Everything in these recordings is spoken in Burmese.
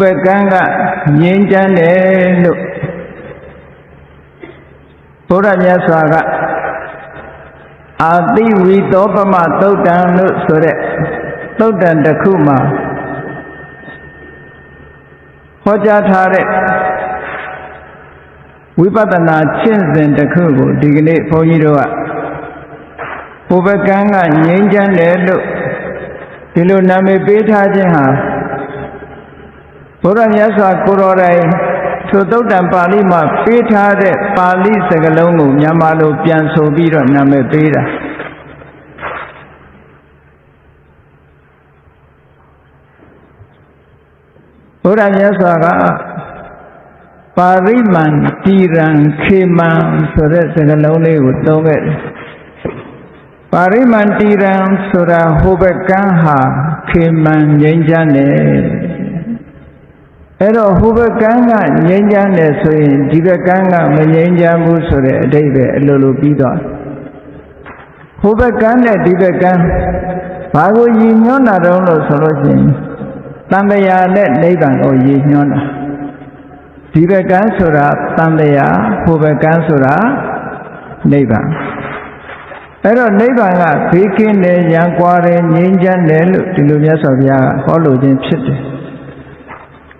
ဘယ်ကံကငြိမ်းချမ်းတယ်လို့ဘုရားမြတ်စွာကအာတိဝိသောပမသုတ်တံလို့ဆိုတဲ့သုတ်တံတစ်ခုမှာဟောကြားထားတဲ့ဝိပဿနာကျင့်စဉ်တစ်ခုကိုဒီကနေ့ဘုန်းကြီးတို့ကဘယ်ကံကငြိမ်းချမ်းတယ်လို့ဒီလိုနာမည်ပေးထားခြင်းဟာဘုရားမြတ်စွာကိုယ်တော်တိုင်ထိုသုတ်တံပါဠိမှာပေးထားတဲ့ပါဠိစကားလုံးကိုမြန်မာလိုပြန်ဆိုပြီးတော့နာမည်ပေးတာဘုရားမြတ်စွာကပါရိမန္တိရံခေမံဆိုတဲ့စကားလုံးလေးကိုသုံးခဲ့တယ်ပါရိမန္တိရံဆိုတာဟိုဘက်ကံဟာခေမံငြိမ်းချမ်းတယ်အဲ့တော့ဟိုဘက်ကံကငြိမ်းချမ်းတယ်ဆိုရင်ဒီဘက်ကံကမငြိမ်းချမ်းဘူးဆိုတဲ့အဓိပ္ပာယ်အလိုလိုပြီးတော့ဟိုဘက်ကံနဲ့ဒီဘက်ကံဘာကိုရည်ညွှန်းတာတုံးလို့ဆိုလို့ရှိရင်တန်တရာနဲ့နိဗ္ဗာန်ကိုရည်ညွှန်းတာဒီဘက်ကံဆိုတာတန်တရာဟိုဘက်ကံဆိုတာနိဗ္ဗာန်အဲ့တော့နိဗ္ဗာန်ကဘေးကင်းတယ်ရန်ကွာတယ်ငြိမ်းချမ်းတယ်လို့ဒီလိုမြတ်စွာဘုရားကဟောလိုခြင်းဖြစ်တယ်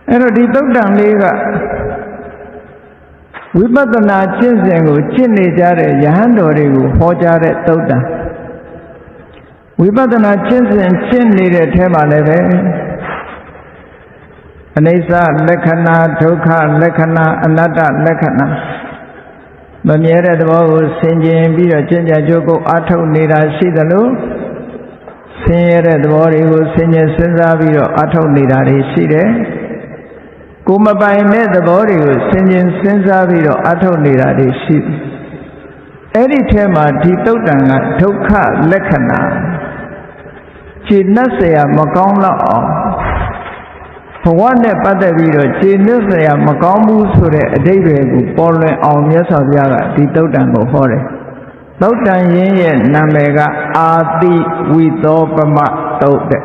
အဲ့တော့ဒီသုတ်တံလေးကဝိပဿနာကျင့်စဉ်ကိုကျင့်နေကြတဲ့ယဟန်တော်တွေကိုဟောကြားတဲ့သုတ်တံဝိပဿနာကျင့်စဉ်ကျင့်နေတဲ့ထဲမှာလည်းပဲအနိစ္စလက္ခဏာဒုက္ခလက္ခဏာအနတ္တလက္ခဏာမမြဲတဲ့သဘောကိုဆင်ခြင်ပြီးတော့ကျင့်ကြံကြိုးကိုအားထုတ်နေတာရှိသလိုဆင်းရဲတဲ့သဘောတွေကိုဆင်ခြင်စဉ်းစားပြီးတော့အားထုတ်နေတာတွေရှိတယ်ကိုမပိုင်တဲ့သဘောတွေကိုဆင်ခြင်စဉ်းစားပြီးတော့အားထုတ်နေတာတွေရှိတယ်အဲ့ဒီထဲမှာဒီသုတ်တံကဒုက္ခလက္ခဏာခြေနှက်เสียမကောင်းတော့အောင်ဘဝနဲ့ပတ်သက်ပြီးတော့ခြေနှက်เสียမကောင်းဘူးဆိုတဲ့အဓိပ္ပာယ်ကိုပေါ်လွင်အောင်မြတ်စွာဘုရားကဒီသုတ်တံကိုဟောတယ်သုတ်တံရင်းရဲ့နာမည်ကအာတိဝိသောပမသုတ်တဲ့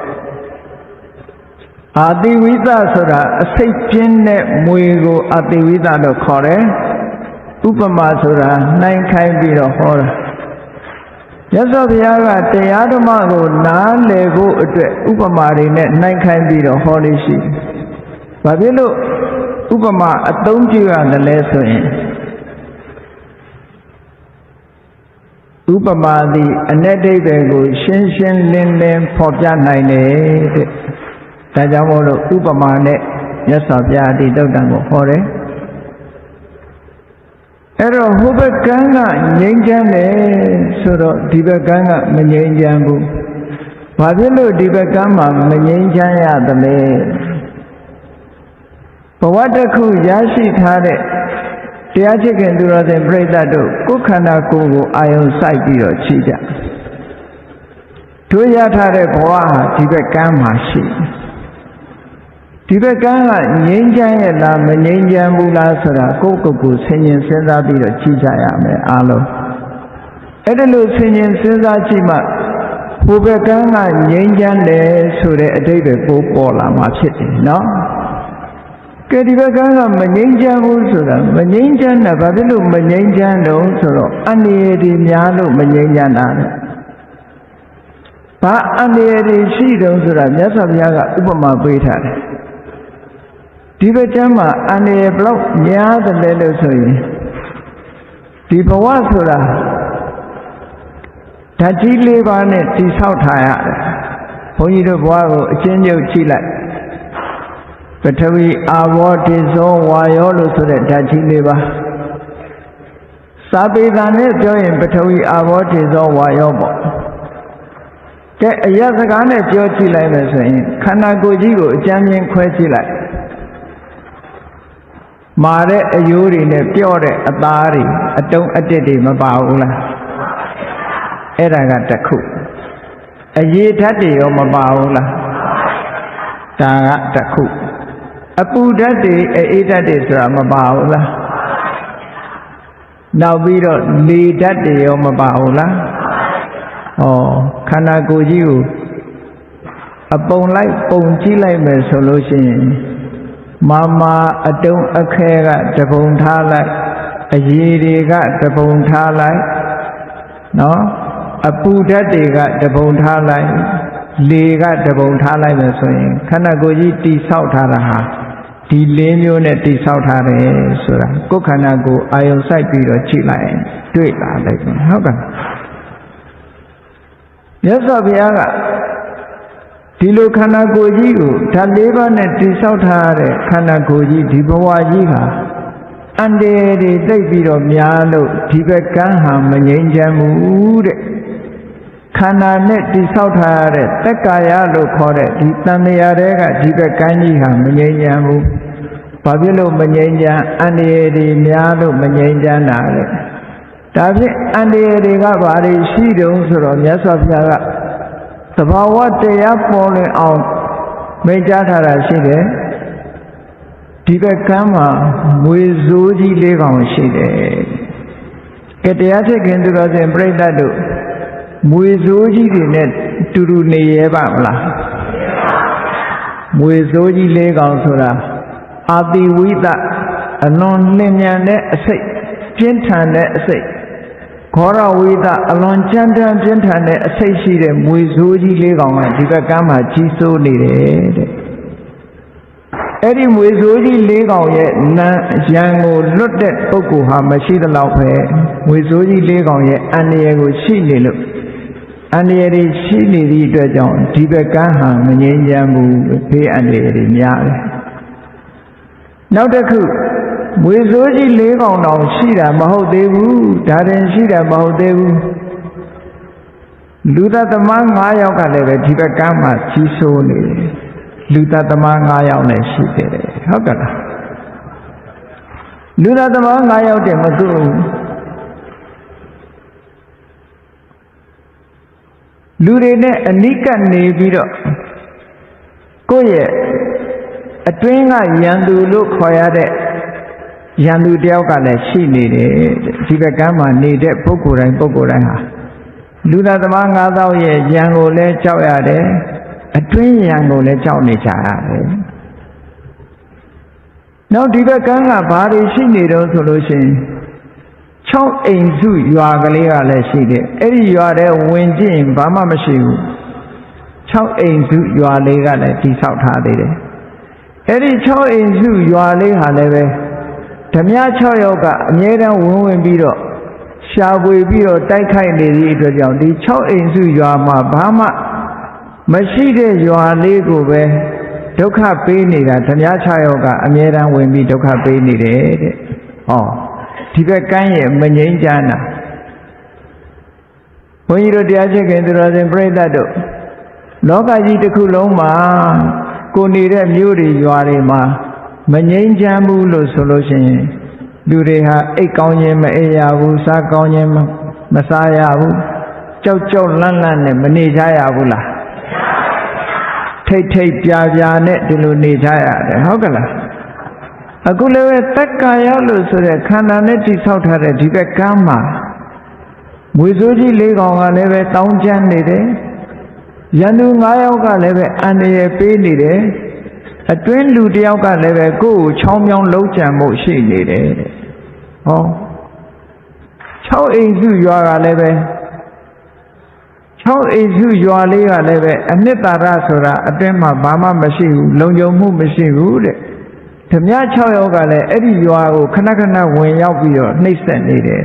အာတိဝိသဆိုတာအစိတ်ပြင်းတဲ့မွေကိုအာတိဝိသလို့ခေါ်တယ်ဥပမာဆိုတာနှိုင်းခိုင်းပြီးတော့ဟောတာမြတ်စွာဘုရားကတရားဓမ္မကိုနားလည်ဖို့အတွက်ဥပမာတွေနဲ့နှိုင်းခိုင်းပြီးတော့ဟောလို့ရှိတယ်။ဘာဖြစ်လို့ဥပမာအသုံးပြုရတယ်လဲဆိုရင်ဥပမာသည်အ내ဒိဗ္ဗေကိုရှင်းရှင်းလင်းလင်းဖော်ပြနိုင်တယ်တဲ့။ဒါကြောင့်မို့လို့ဥပမာနဲ့မြတ်စွာဘုရားဒီသုတ်တံကိုဟောတယ်။အဲ့တော့ဟိုဘက်ကံကငြိမ်းချမ်းတယ်ဆိုတော့ဒီဘက်ကံကမငြိမ်းချမ်းဘူး။ဘာဖြစ်လို့ဒီဘက်ကံမှာမငြိမ်းချမ်းရသလဲ။ဘဝတစ်ခုရရှိထားတဲ့တရားချစ်ခင်သူတော်စင်ပြိဿတို့ကိုယ်ခန္ဓာကိုယ်ကိုအာယုံစိုက်ပြီးတော့ချီကြတို့ရထားတဲ့ဘဝဟာဒီဘက်ကံမှာရှိဒီဘက်ကံကငြိမ်းချမ်းရဲ့လားမငြိမ်းချမ်းဘူးလားဆိုတာကိုယ့်ကိုယ်ကိုဆင်ခြင်စဉ်းစားပြီးတော့ကြည့်ကြရမယ်အားလုံးအဲ့ဒါလို့ဆင်ခြင်စဉ်းစားကြည့်မှဘုဘက်ကံကငြိမ်းချမ်းတယ်ဆိုတဲ့အဓိပ္ပာယ်ကိုပေါ်လာမှာဖြစ်တယ်နော်ကဲဒီဘက်ကံကမငြိမ်းချမ်းဘူးဆိုတာမငြိမ်းချမ်းတာဘာဖြစ်လို့မငြိမ်းချမ်းတော့ဆိုတော့အန္တရာယ်တွေများလို့မငြိမ်းချမ်းတာလေဘာအန္တရာယ်တွေရှိတုံးဆိုတာမြတ်စွာဘုရားကဥပမာပေးထားတယ်ဒီဘက်ကျမ်းမှာအန္တရာယ်ဘလောက်များတယ်လဲလို့ဆိုရင်ဒီဘဝဆိုတာဓာတ်ကြီး၄ပါးနဲ့တည်ဆောက်ထားရတယ်ဘုန်းကြီးတို့ဘဝကိုအချင်းချင်းကြည့်လိုက်ပထဝီအာဘောတေဇောဝါယောလို့ဆိုတဲ့ဓာတ်ကြီး၄ပါးစာပေသာနဲ့ပြောရင်ပထဝီအာဘောတေဇောဝါယောပေါ့ကဲအရက်စကားနဲ့ပြောကြည့်လိုက်မယ်ဆိုရင်ခန္ဓာကိုယ်ကြီးကိုအကျဉ်းချင်းခွဲကြည့်လိုက်မာတဲ့အယိုးတွေနဲ့ပြော့တဲ့အသားတွေအတုံးအတစ်တွေမပါဘူးလားအဲ့ဒါကတစ်ခုအရေဓာတ်တွေရောမပါဘူးလားဒါကတစ်ခုအပူဓာတ်တွေအေးဓာတ်တွေဆိုတာမပါဘူးလားနောက်ပြီးတော့လေဓာတ်တွေရောမပါဘူးလားဩခန္ဓာကိုယ်ကြီးကိုအပုံလိုက်ပုံကြည့်လိုက်မယ်ဆိုလို့ရှိရင် ဒီဘက်ကံကငြိမ်းချမ်းတယ်ဆိုရင်ဒီဘက်ကံမှာမငြိမ်းချမ်းဘူးလား ဘာဖြစ်လို့ဥပမာ Mama adung akega tepung thalai, ayiriga tepung thalai, no, apudatiga tepung thalai, liga tepung thalai mesoin, kana goji ti sautaraha, ti lemyo ne ti sautare sura, ko kana go ayon sai piro chilai,တွေ့လာလိုက်ဟုတ်ကဲ့မြတ်စွာဘုရားကဒီလိုခန္ဓာကိုယ်ကြီးကိုဓာတ်၄ပါးနဲ့တည်ဆောက်ထားတဲ့ခန္ဓာကိုယ်ကြီးဒီဘဝကြီးဟာအန္တရာယ်တွေတိတ်ပြီးတော့များလို့ဒီဘက်ကန်းဟာမငြိမ်းချမ်းဘူးတဲ့ခန္ဓာနဲ့တည်ဆောက်ထားတဲ့တက္ကာယလို့ခေါ်တဲ့ဒီတန်မြာတွေကဒီဘက်ကန်းကြီးဟာမငြိမ်းချမ်းဘူးဘာဖြစ်လို့မငြိမ်းချမ်းအန္တရာယ်တွေများလို့မငြိမ်းချမ်းတာလဲဒါဖြင့်အန္တရာယ်တွေကဘာတွေရှိတုံးဆိုတော့မြတ်စွာဘုရားကသဘာဝတရားပေါ်လွင်အောင်မိန့်ကြားထားတာရှိတယ်ဒီဘက်ကမ်းမှာမွေစိုးကြီး၄ကောင်ရှိတယ်ကဲတရားချက်ခင်သူတော်စင်ပြိဋ္ဌတ်တို့မွေစိုးကြီးတွေနဲ့တူတူနေရပါမလားမွေစိုးကြီး၄ကောင်ဆိုတာအာတိဝိသအလွန်လျင်မြန်တဲ့အစိတ်ပြင်းထန်တဲ့အစိတ်ခောရဝိသအလွန်ကြမ်းတမ်းပြင်းထန်တဲ့အစိတ်ရှိတဲ့မွေစိုးကြီး၄ကောင်ကဒီဘက်ကမ်းမှာကြီးစိုးနေတယ်တဲ့အဲ့ဒီမွေစိုးကြီး၄ကောင်ရဲ့နံရံကိုလွတ်တဲ့ပုဂ္ဂိုလ်ဟာမရှိသလောက်ပဲမွေစိုးကြီး၄ကောင်ရဲ့အန္တရာယ်ကိုရှိနေလို့အန္တရာယ်တွေရှိနေသည့်အတွက်ကြောင့်ဒီဘက်ကမ်းဟာမငြိမ်းချမ်းဘူးဘေးအန္တရာယ်တွေများတယ်နောက်တစ်ခုမွေစိုးကြီး၄ကောင်တောင်ရှိတာမဟုတ်သေးဘူးဒါတင်ရှိတာမဟုတ်သေးဘူးလူသတ္တမ9ယောက်ကလည်းပဲဒီဘက်ကမ်းမှာကြီးစိုးနေတယ်လူသတ္တမ9ယောက်နဲ့ရှိတယ်ဟုတ်ကဲ့လားလူသတ္တမ9ယောက်တည်းမသူလူတွေနဲ့အနိကနေပြီးတော့ကိုယ့်ရဲ့အတွင်းကယန္တုလို့ခေါ်ရတဲ့ယန္တုတယောက်ကလည်းရှိနေတယ်ဒီဘက်ကမ်းမှာနေတဲ့ပုဂ္ဂိုလ်တိုင်းဟာလူသားသမား9000ရဲ့ယံကိုလည်းကြောက်ရတယ်အတွင်းယံကိုလည်းကြောက်နေကြရတယ်နောက်ဒီဘက်ကမ်းကဘာတွေရှိနေတော့ဆိုလို့ရှိရင်6အိမ်စုရွာကလေးကလည်းရှိတယ်အဲ့ဒီရွာထဲဝင်ကြည့်ရင်ဘာမှမရှိဘူး6အိမ်စုရွာလေးကလည်းတည်ဆောက်ထားသေးတယ်အဲ့ဒီ6အိမ်စုရွာလေးဟာလည်းပဲဓမြ6ယောက်ကအမြဲတမ်းဝင်ပြီးတော့ရှာဖွေပြီးတော့တိုက်ခိုက်နေသည့်အတွက်ကြောင့်ဒီ6အိမ်စုရွာမှာဘာမှမရှိတဲ့ရွာလေးကိုပဲဒုက္ခပေးနေတာဓမြ6ယောက်ကအမြဲတမ်းဝင်ပြီးဒုက္ခပေးနေတယ်တဲ့ဟောဒီဘက်ကမ်းရဲ့မငြိမ်းချမ်းတာဘုန်းကြီးတို့တရားချက်ခင်သူတော်စင်ပြိဋ္ဌတ်တို့လောကကြီးတစ်ခုလုံးမှာကိုနေတဲ့မြို့တွေရွာတွေမှာမငြိမ်းချမ်းဘူးလို့ဆိုလို့ရှိရင်လူတွေဟာအိတ်ကောင်းခြင်းမအိပ်ရဘူးစားကောင်းခြင်းမစားရဘူးကြောက်ကြောက်လန့်လန့်နဲ့မနေကြရဘူးလားထိတ်ထိတ်ပြာပြာနဲ့ဒီလိုနေကြရတယ်ဟုတ်ကဲ့လားအခုလည်းပဲတက္ကာယလို့ဆိုတဲ့ခန္ဓာနဲ့တိဆောက်ထားတဲ့ဒီဘက်ကမ်းမှာမွေစိုးကြီး၄ကောင်ကလည်းပဲတောင်းကျမ်းနေတယ်ယန္တု9ယောက်ကလည်းပဲအန္တရာယ်ပေးနေတယ်အတွင်းလူတယောက်ကလည်းပဲကိုယ့်ကိုချောင်းမြောင်းလုံးကြံမှုရှိနေတယ်တဲ့ဟော6အိမ်စုရွာကလည်းပဲ6အိမ်စုရွာလေးကလည်းပဲအနှစ်သာရဆိုတာအတွင်းမှာဘာမှမရှိဘူးလုံခြုံမှုမရှိဘူးတဲ့ဓမြ6ယောက်ကလည်းအဲ့ဒီရွာကိုခဏခဏဝင်ရောက်ပြီးတော့နှိပ်စက်နေတယ်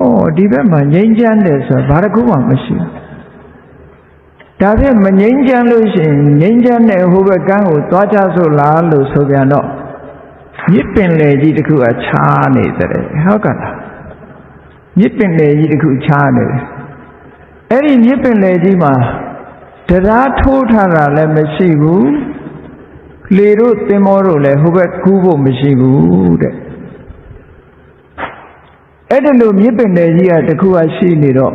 ဩဒီဘက်မှာငြိမ်းချမ်းတယ်ဆိုတာဘာတစ်ခုမှမရှိဘူးဒါဖြင့်မငြိမ်းချမ်းလို့ရှိရင်ငြိမ်းချမ်းတဲ့ဟိုဘက်ကမ်းကိုသွားကြစို့လားလို့ဆိုပြန်တော့မြစ်ပင်လေကြီးတစ်ခုကခြားနေတယ်ဟုတ်ကဲ့လားမြစ်ပင်လေကြီးတစ်ခုခြားနေတယ်အဲ့ဒီမြစ်ပင်လေကြီးမှာတရားထိုးထားတာလည်းမရှိဘူးလေတို့သင်္ဘောတို့လည်းဟိုဘက်ကူးဖို့မရှိဘူးတဲ့အဲ့ဒီလိုမြစ်ပင်လေကြီးကတစ်ခုကရှိနေတော့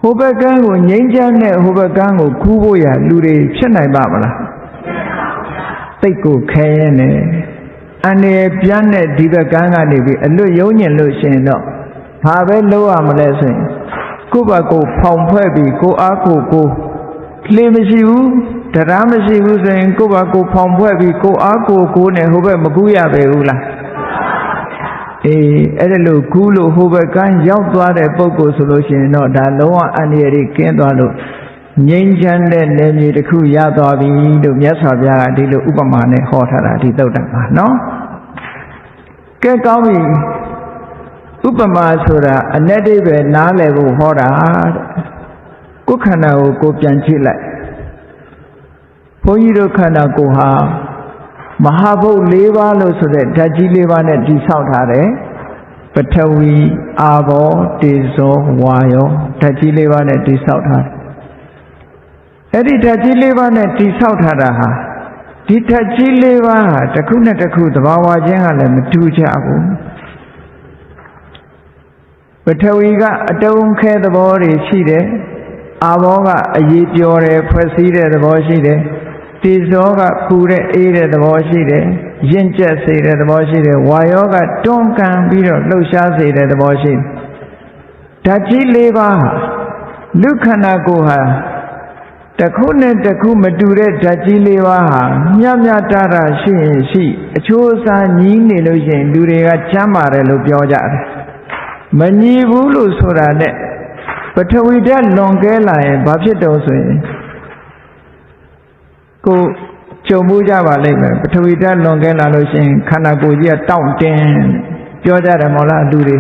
ဟိုဘက်ကန်းကိုငြိမ်းချမ်းတဲ့ဟိုဘက်ကန်းကိုကူးဖို့ရလူတွေဖြစ်နိုင်ပါမလားသိတ်ကိုခဲရင်နဲ့အနေပြန်းတဲ့ဒီဘက်ကန်းကနေပြီးအလွတ်ယုံညင်လို့ရှိရင်တော့ဘာပဲလုပ်ရမလဲဆိုရင်ကိုယ့်ဘက်ကိုဖောင်ဖွဲ့ပြီးကိုအားကိုလေမရှိဘူး တရားမရှိဘူးဆိုရင်ကိုယ့်ဘာကိုဖောင်ဖွဲ့ပြီးကိုအားကိုနဲ့ဟိုဘက်မကူးရပဲဘူးလားအဲ့ဒါလို့ကူးလို့ဟိုဘက်ကန်းရောက်သွားတဲ့ပုဂ္ဂိုလ်ဆိုလို့ရှိရင်တော့ဒါလုံးဝအန္တရာယ်ကင်းသွားလို့ငြိမ်းချမ်းတဲ့နယ်မြေတစ်ခုရသွားပြီလို့မြတ်စွာဘုရားကဒီလိုဥပမာနဲ့ဟောထားတာဒီသုတ်တံမှာနော်ကဲကောင်းပြီဥပမာဆိုတာအ내တိပဲနားလည်ဖို့ဟောတာကိုယ်ခန္ဓာကိုကိုပြန်ကြည့်လိုက်ဘုန်းကြီးတို့ခန္ဓာကိုယ်ဟာမဟာဘုတ်၄ပါးလို့ဆိုတဲ့ဓာတ်ကြီး၄ပါးနဲ့တည်ဆောက်ထားတယ်ပထဝီအာဘောတေဇောဝါယောဓာတ်ကြီး၄ပါးနဲ့တည်ဆောက်ထားတယ်အဲ့ဒီဓာတ်ကြီး၄ပါးနဲ့တည်ဆောက်ထားတာဟာဒီဓာတ်ကြီး၄ပါးဟာတစ်ခုနဲ့တစ်ခုသဘာဝချင်းကလည်းမတူကြဘူးပထဝီကအတုံးခဲသဘောတွေရှိတယ်အာဘောကအရေးပျော်တယ်ဖွဲ့စည်းတဲ့သဘောရှိတယ်တေဇောကပူတဲ့အေးတဲ့သဘောရှိတယ်ရင့်ကျက်စေတဲ့သဘောရှိတယ်ဝါယောကတွန်းကန်ပြီးတော့လှုပ်ရှားစေတဲ့သဘောရှိတယ်ဓာတ်ကြီး၄ပါးဟာလူခန္ဓာကိုယ်ဟာတစ်ခုနဲ့တစ်ခုမတူတဲ့ဓာတ်ကြီး၄ပါးဟာမျှမျှတတာရှိရင်ရှိအချိုးအစားညီးနေလို့ရှိရင်လူတွေကချမ်းပါတယ်လို့ပြောကြတယ်မညီဘူးလို့ဆိုတာနဲ့ပထဝီဓာတ်လွန်ကဲလာရင်ဘာဖြစ်တော့ဆိုရင်ကိုကြုံမှုကြပါလိမ့်မယ်ပထဝီဓာတ်လွန်ကဲလာလို့ရှိရင်ခန္ဓာကိုယ်ကြီးကတောင့်တင်းပြောကြတယ်မဟုတ်လားလူတွေ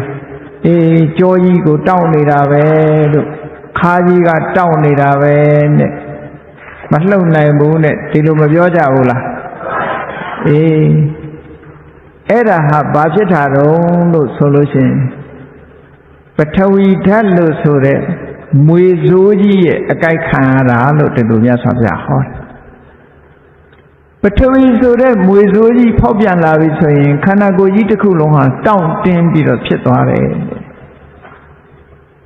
ကြောကြီးကိုတောင့်နေတာပဲလို့ခါကြီးကတောင့်နေတာပဲနဲ့မလှုပ်နိုင်ဘူးနဲ့ဒီလိုမပြောကြဘူးလားအဲ့ဒါဟာဘာဖြစ်တာတော့လို့ဆိုလို့ရှိရင်ပထဝီဓာတ်လို့ဆိုတဲ့မွေစိုးကြီးရဲ့အကြိုက်ခံရတာလို့ဒီလိုမြတ်စွာဘုရားဟောတယ်ပထဝီဆိုတဲ့မွေစိုးကြီးဖောက်ပြန်လာပြီဆိုရင်ခန္ဓာကိုယ်ကြီးတစ်ခုလုံးဟာတောင့်တင်းပြီးတော့ဖြစ်သွားတယ်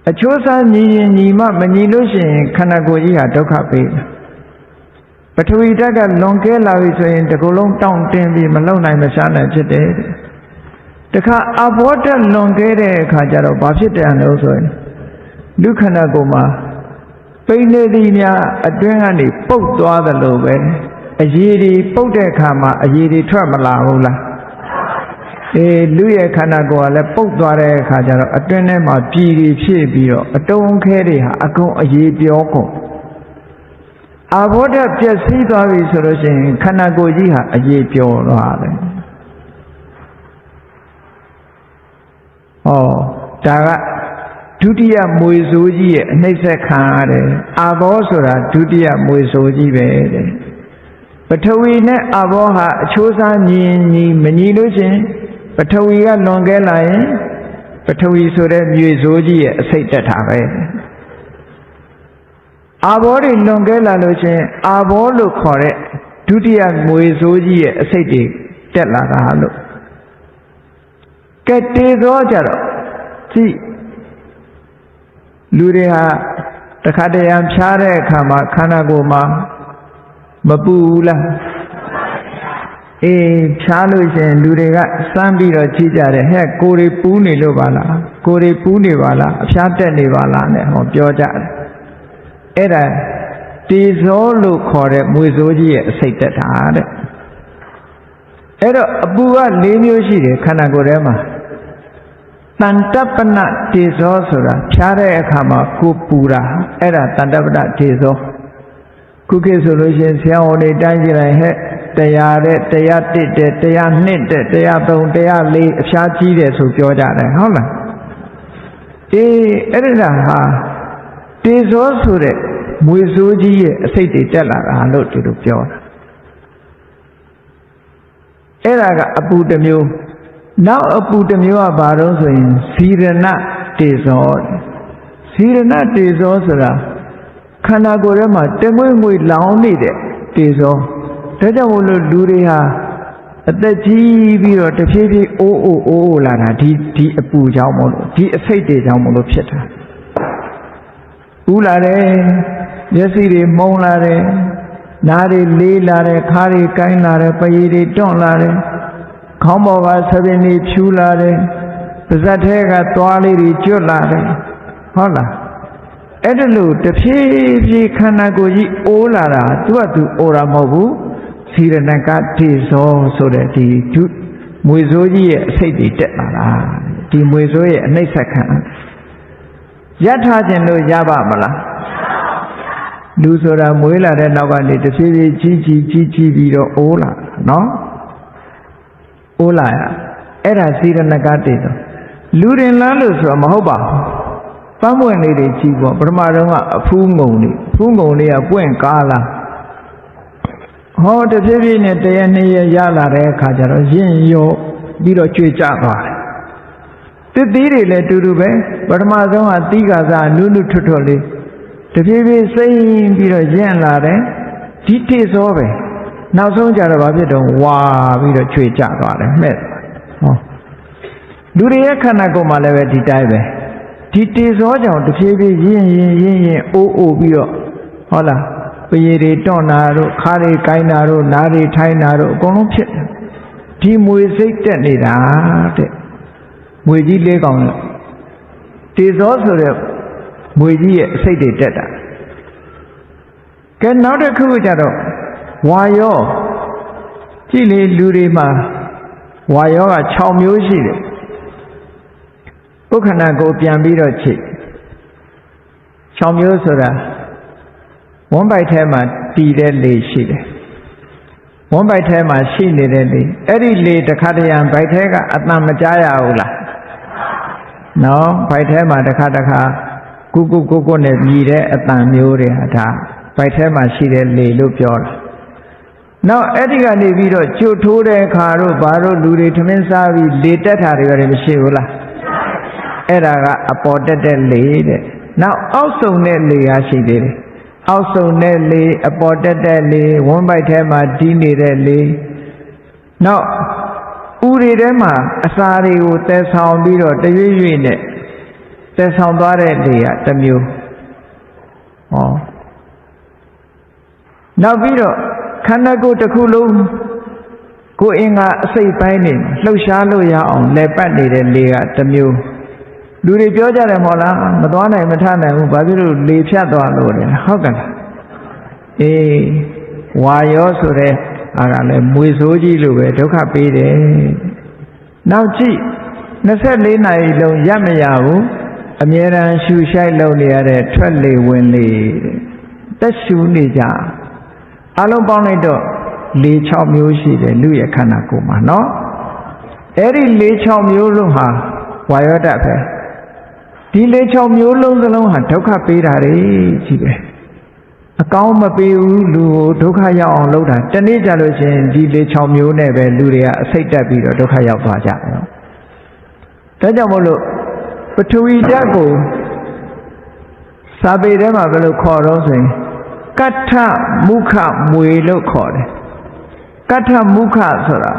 အချိုးစားညီရင်ညီမမညီလို့ရှိရင်ခန္ဓာကိုယ်ကြီးဟာဒုက္ခပေးတယ်ပထဝီဓာတ်ကလွန်ကဲလာပြီဆိုရင်တစ်ခုလုံးတောင့်တင်းပြီးမလုံနိုင်မရှားနိုင်ဖြစ်တယ်တခါအဘောဓာတ်လွန်ကဲတဲ့အခါကျတော့ဘာဖြစ်တယ်လို့ဆိုရင်လူခန္ဓာကိုယ်မှာပိနေသည်များအတွင်းကနေပုတ်သွားသလိုပဲအရည်တွေပုတ်တဲ့အခါမှာအရည်တွေထွက်မလာဘူးလားလူရဲ့ခန္ဓာကိုယ်ကလည်းပုတ်သွားတဲ့အခါကျတော့အတွင်းထဲမှာပြည်ပြီးဖြစ်ပြီးတော့အတုံးခဲတွေဟာအကုန်အရည်ပြောကုန်အဘောဓာတ်ပျက်စီးသွားပြီဆိုလို့ရှိရင်ခန္ဓာကိုယ်ကြီးဟာအရည်ပြောသွားတယ်ဒါကဒုတိယမွေဆိုးကြီးရဲ့အနှိမ့်ဆက်ခံရတယ်အာဘောဆိုတာဒုတိယမွေဆိုးကြီးပဲတဲ့ပထဝီနဲ့အာဘောဟာအချိုးစားညီမညီလို့ချင်းပထဝီကလွန်ကဲလာရင်ပထဝီဆိုတဲ့မြေဆိုးကြီးရဲ့အစိတ်တက်တာပဲအာဘောတွေလွန်ကဲလာလို့ချင်းအာဘောလို့ခေါ်တဲ့ဒုတိယမွေဆိုးကြီးရဲ့အစိတ်တွေတက်လာတာလို့ကဲတေသောကြတော့ကြည့်လူတွေဟာတခါတရံဖြားတဲ့အခါမှာခန္ဓာကိုယ်မှာမပူဘူးလားဖြားလို့ရှိရင်လူတွေကစမ်းပြီးတော့ကြည့်ကြတယ်ဟဲ့ကိုယ်တွေပူးနေလို့ပါလားကိုယ်တွေပူးနေပါလားအဖြားတက်နေပါလားနဲ့ဟောပြောကြတယ်အဲ့ဒါတေဇောလို့ခေါ်တဲ့မွေစိုးကြီးရဲ့အစိတ်တက်တာတဲ့အဲ့တော့အပူက၄မျိုးရှိတယ်ခန္ဓာကိုယ်ထဲမှာတန်တပနတေဇောဆိုတာဖြားတဲ့အခါမှာကိုပူတာအဲ့ဒါတန်တပနတေဇောခုခေတ်ဆိုလို့ရှိရင်ဆရာဝန်တွေတိုင်းကြည့်လိုက်ဟဲ့တရားတဲ့တရားတစ်တဲ့တရားနှစ်တဲ့တရားသုံးတရားလေးအဖြားကြီးတယ်ဆိုပြောကြတယ်ဟုတ်လားအဲ့ဒါဟာတေဇောဆိုတဲ့မွေစိုးကြီးရဲ့အစိတ်တွေတက်လာတာလို့ဒီလိုပြောတာအဲ့ဒါကအပူတစ်မျိုးနောက်အပူတစ်မျိုးကဘာလို့ဆိုရင်ဇီရဏတေဇောဇီရဏတေဇောဆိုတာခန္ဓာကိုယ်ထဲမှာတငွေ့ငွေ့လောင်နေတဲ့တေဇောဒါကြောင့်မို့လို့လူတွေဟာအသက်ကြီးပြီးတော့တဖြည်းဖြည်းအိုးလာတာဒီအပူကြောင့်မို့လို့ဒီအစိတ်တွေကြောင့်မို့လို့ဖြစ်တာဥလာတယ်မျက်စိတွေမှုံလာတယ်နားတွေလေးလာတယ်ခါးတွေကိုင်းလာတယ်ပရည်တွေတွန့်လာတယ်ခေါင်းပေါ်ကဆပင်တွေဖြူလာတယ်ပါးစပ်ထဲကသွားလေးတွေကျွတ်လာတယ်ဟုတ်လား အဲ့ဒါလို့တဖြည်းဖြည်းခန္ဓာကိုယ်ကြီးအိုးလာတာသူကသူအိုးတာမဟုတ်ဘူးစီရဏကတိဇောဆိုတဲ့ဒီမွေစိုးကြီးရဲ့အစိတ်တွေတက်လာတာဒီမွေစိုးရဲ့အနှိမ့်ဆက်ခံရထားခြင်းလို့ရပါမလားလူဆိုတာမွေးလာတဲ့နောက်ကနေတဖြည်းဖြည်းကြီးပြီးတော့အိုးလာနော်အိုးလာရအဲ့ဒါစီရဏကတိဇောလူရင်လားလို့ဆိုတာမဟုတ်ပါဘူးပန်းပွင့်လေးတွေကြီးပေါ့ပထမတော့ကအဖူးငုံလေးကပွင့်ကားလာဟောတဖြည်းဖြည်းနဲ့တရနှစ်ရရလာတဲ့အခါကျတော့ရင့်ရော့ပြီးတော့ကြွေကြသွားတယ်တစ်သီးတွေလည်းတူတူပဲပထမဆုံးကသီးကစားနုနုထွတ်ထွတ်လေးတဖြည်းဖြည်းစိမ့်ပြီးတော့ရင့်လာတယ်ဒီတိစောပဲနောက်ဆုံးကျတော့ဘာဖြစ်တော့ဝါပြီးတော့ကြွေကြသွားတယ်မဲ့ဟောလူတွေရဲ့ခန္ဓာကိုယ်မှာလည်းပဲဒီတိုင်းပဲဒီတေဇောကြောင့်တဖြည်းဖြည်းရင့်အိုးပြီးတော့ဟုတ်လားပရေတွေတွန့်တာတို့ခါးတွေကိုင်းတာတို့နားတွေထိုင်းတာတို့အကုန်လုံးဖြစ်တယ်ဒီမွေစိတ်တက်နေတာတဲ့မွေကြီးလေးကောင်တေဇောဆိုတဲ့မွေကြီးရဲ့အစိတ်တွေတက်တာကဲနောက်တစ်ခုကျတော့ဝါယောကြည့်လေလူတွေမှာဝါယောက6မျိုးရှိတယ်ဥက္ခဏကိုပြန်ပြီးတော့ချိ6မျိုးဆိုတာဝမ်းပိုက်ထဲမှာတည်တဲ့လေရှိတယ်ဝမ်းပိုက်ထဲမှာရှိနေတဲ့လေအဲ့ဒီလေတစ်ခါတရံဗိုက်ထဲကအတန်မကြားရဘူးလားနော်ဗိုက်ထဲမှာတစ်ခါကုနဲ့မြည်တဲ့အတန်မျိုးတွေဟာဒါဗိုက်ထဲမှာရှိတဲ့လေလို့ပြောတာနောက်အဲ့ဒီကနေပြီးတော့ကျွတ်ထိုးတဲ့အခါတို့ဘာတို့လူတွေထမင်းစားပြီးလေတက်တာတွေရတယ်မရှိဘူးလားအဲ့ဒါကအပေါ်တက်တဲ့လေတဲ့နောက်အောက်ဆုံးတဲ့လေရရှိသေးတယ်အောက်ဆုံးတဲ့လေအပေါ်တက်တဲ့လေဝမ်းပိုက်ထဲမှာတီးနေတဲ့လေနောက်ဥတွေထဲမှာအစာတွေကိုတည်ဆောင်ပြီးတော့တရွေ့ရွေ့နဲ့တည်ဆောင်သွားတဲ့လေကတစ်မျိုးဟောနောက်ပြီးတော့ခန္ဓာကိုယ်တစ်ခုလုံးကိုယ်အင်္ဂါအစိတ်ပိုင်းနေလှုပ်ရှားလို့ရအောင်လဲပတ်နေတဲ့လေကတစ်မျိုးလူတွေပြောကြတယ်မဟုတ်လားမသွားနိုင်မထနိုင်ဘူးဘာဖြစ်လို့လေဖြတ်သွားလို့လဲဟုတ်ကဲ့အေးဝါယောဆိုတဲ့အားကလည်းမွေဆိုးကြီးလိုပဲဒုက္ခပေးတယ်နောက်ကြည့်24နာရီလုံးရမရဘူးအမြဲတမ်းရှူရှိုက်လုပ်နေရတဲ့ထွက်လေဝင်လေတက်ရှူနေကြအလုံးပေါင်းလိုက်တော့လေ6မျိုးရှိတယ်လူရဲ့ခန္ဓာကိုယ်မှာနော်အဲ့ဒီလေ6မျိုးလုံးဟာဝါယောဓာတ်ပဲဒီလေ6မျိုးလုံးစလုံးဟာဒုက္ခပေးတာတွေကြီးပဲအကောင်းမပေးဘူးလူကိုဒုက္ခရောက်အောင်လုပ်တာတနေ့ကြလို့ရှိရင်ဒီလေ6မျိုးနဲ့ပဲလူတွေကအစိတ်တက်ပြီးတော့ဒုက္ခရောက်သွားကြတယ်နော်ဒါကြောင့်မို့လို့ပထဝီဓာတ်ကိုစာပေထဲမှာဘယ်လိုခေါ်တော့ဆိုရင်ကဋ္ဌမုခမွေလို့ခေါ်တယ်ကဋ္ဌမုခဆိုတာ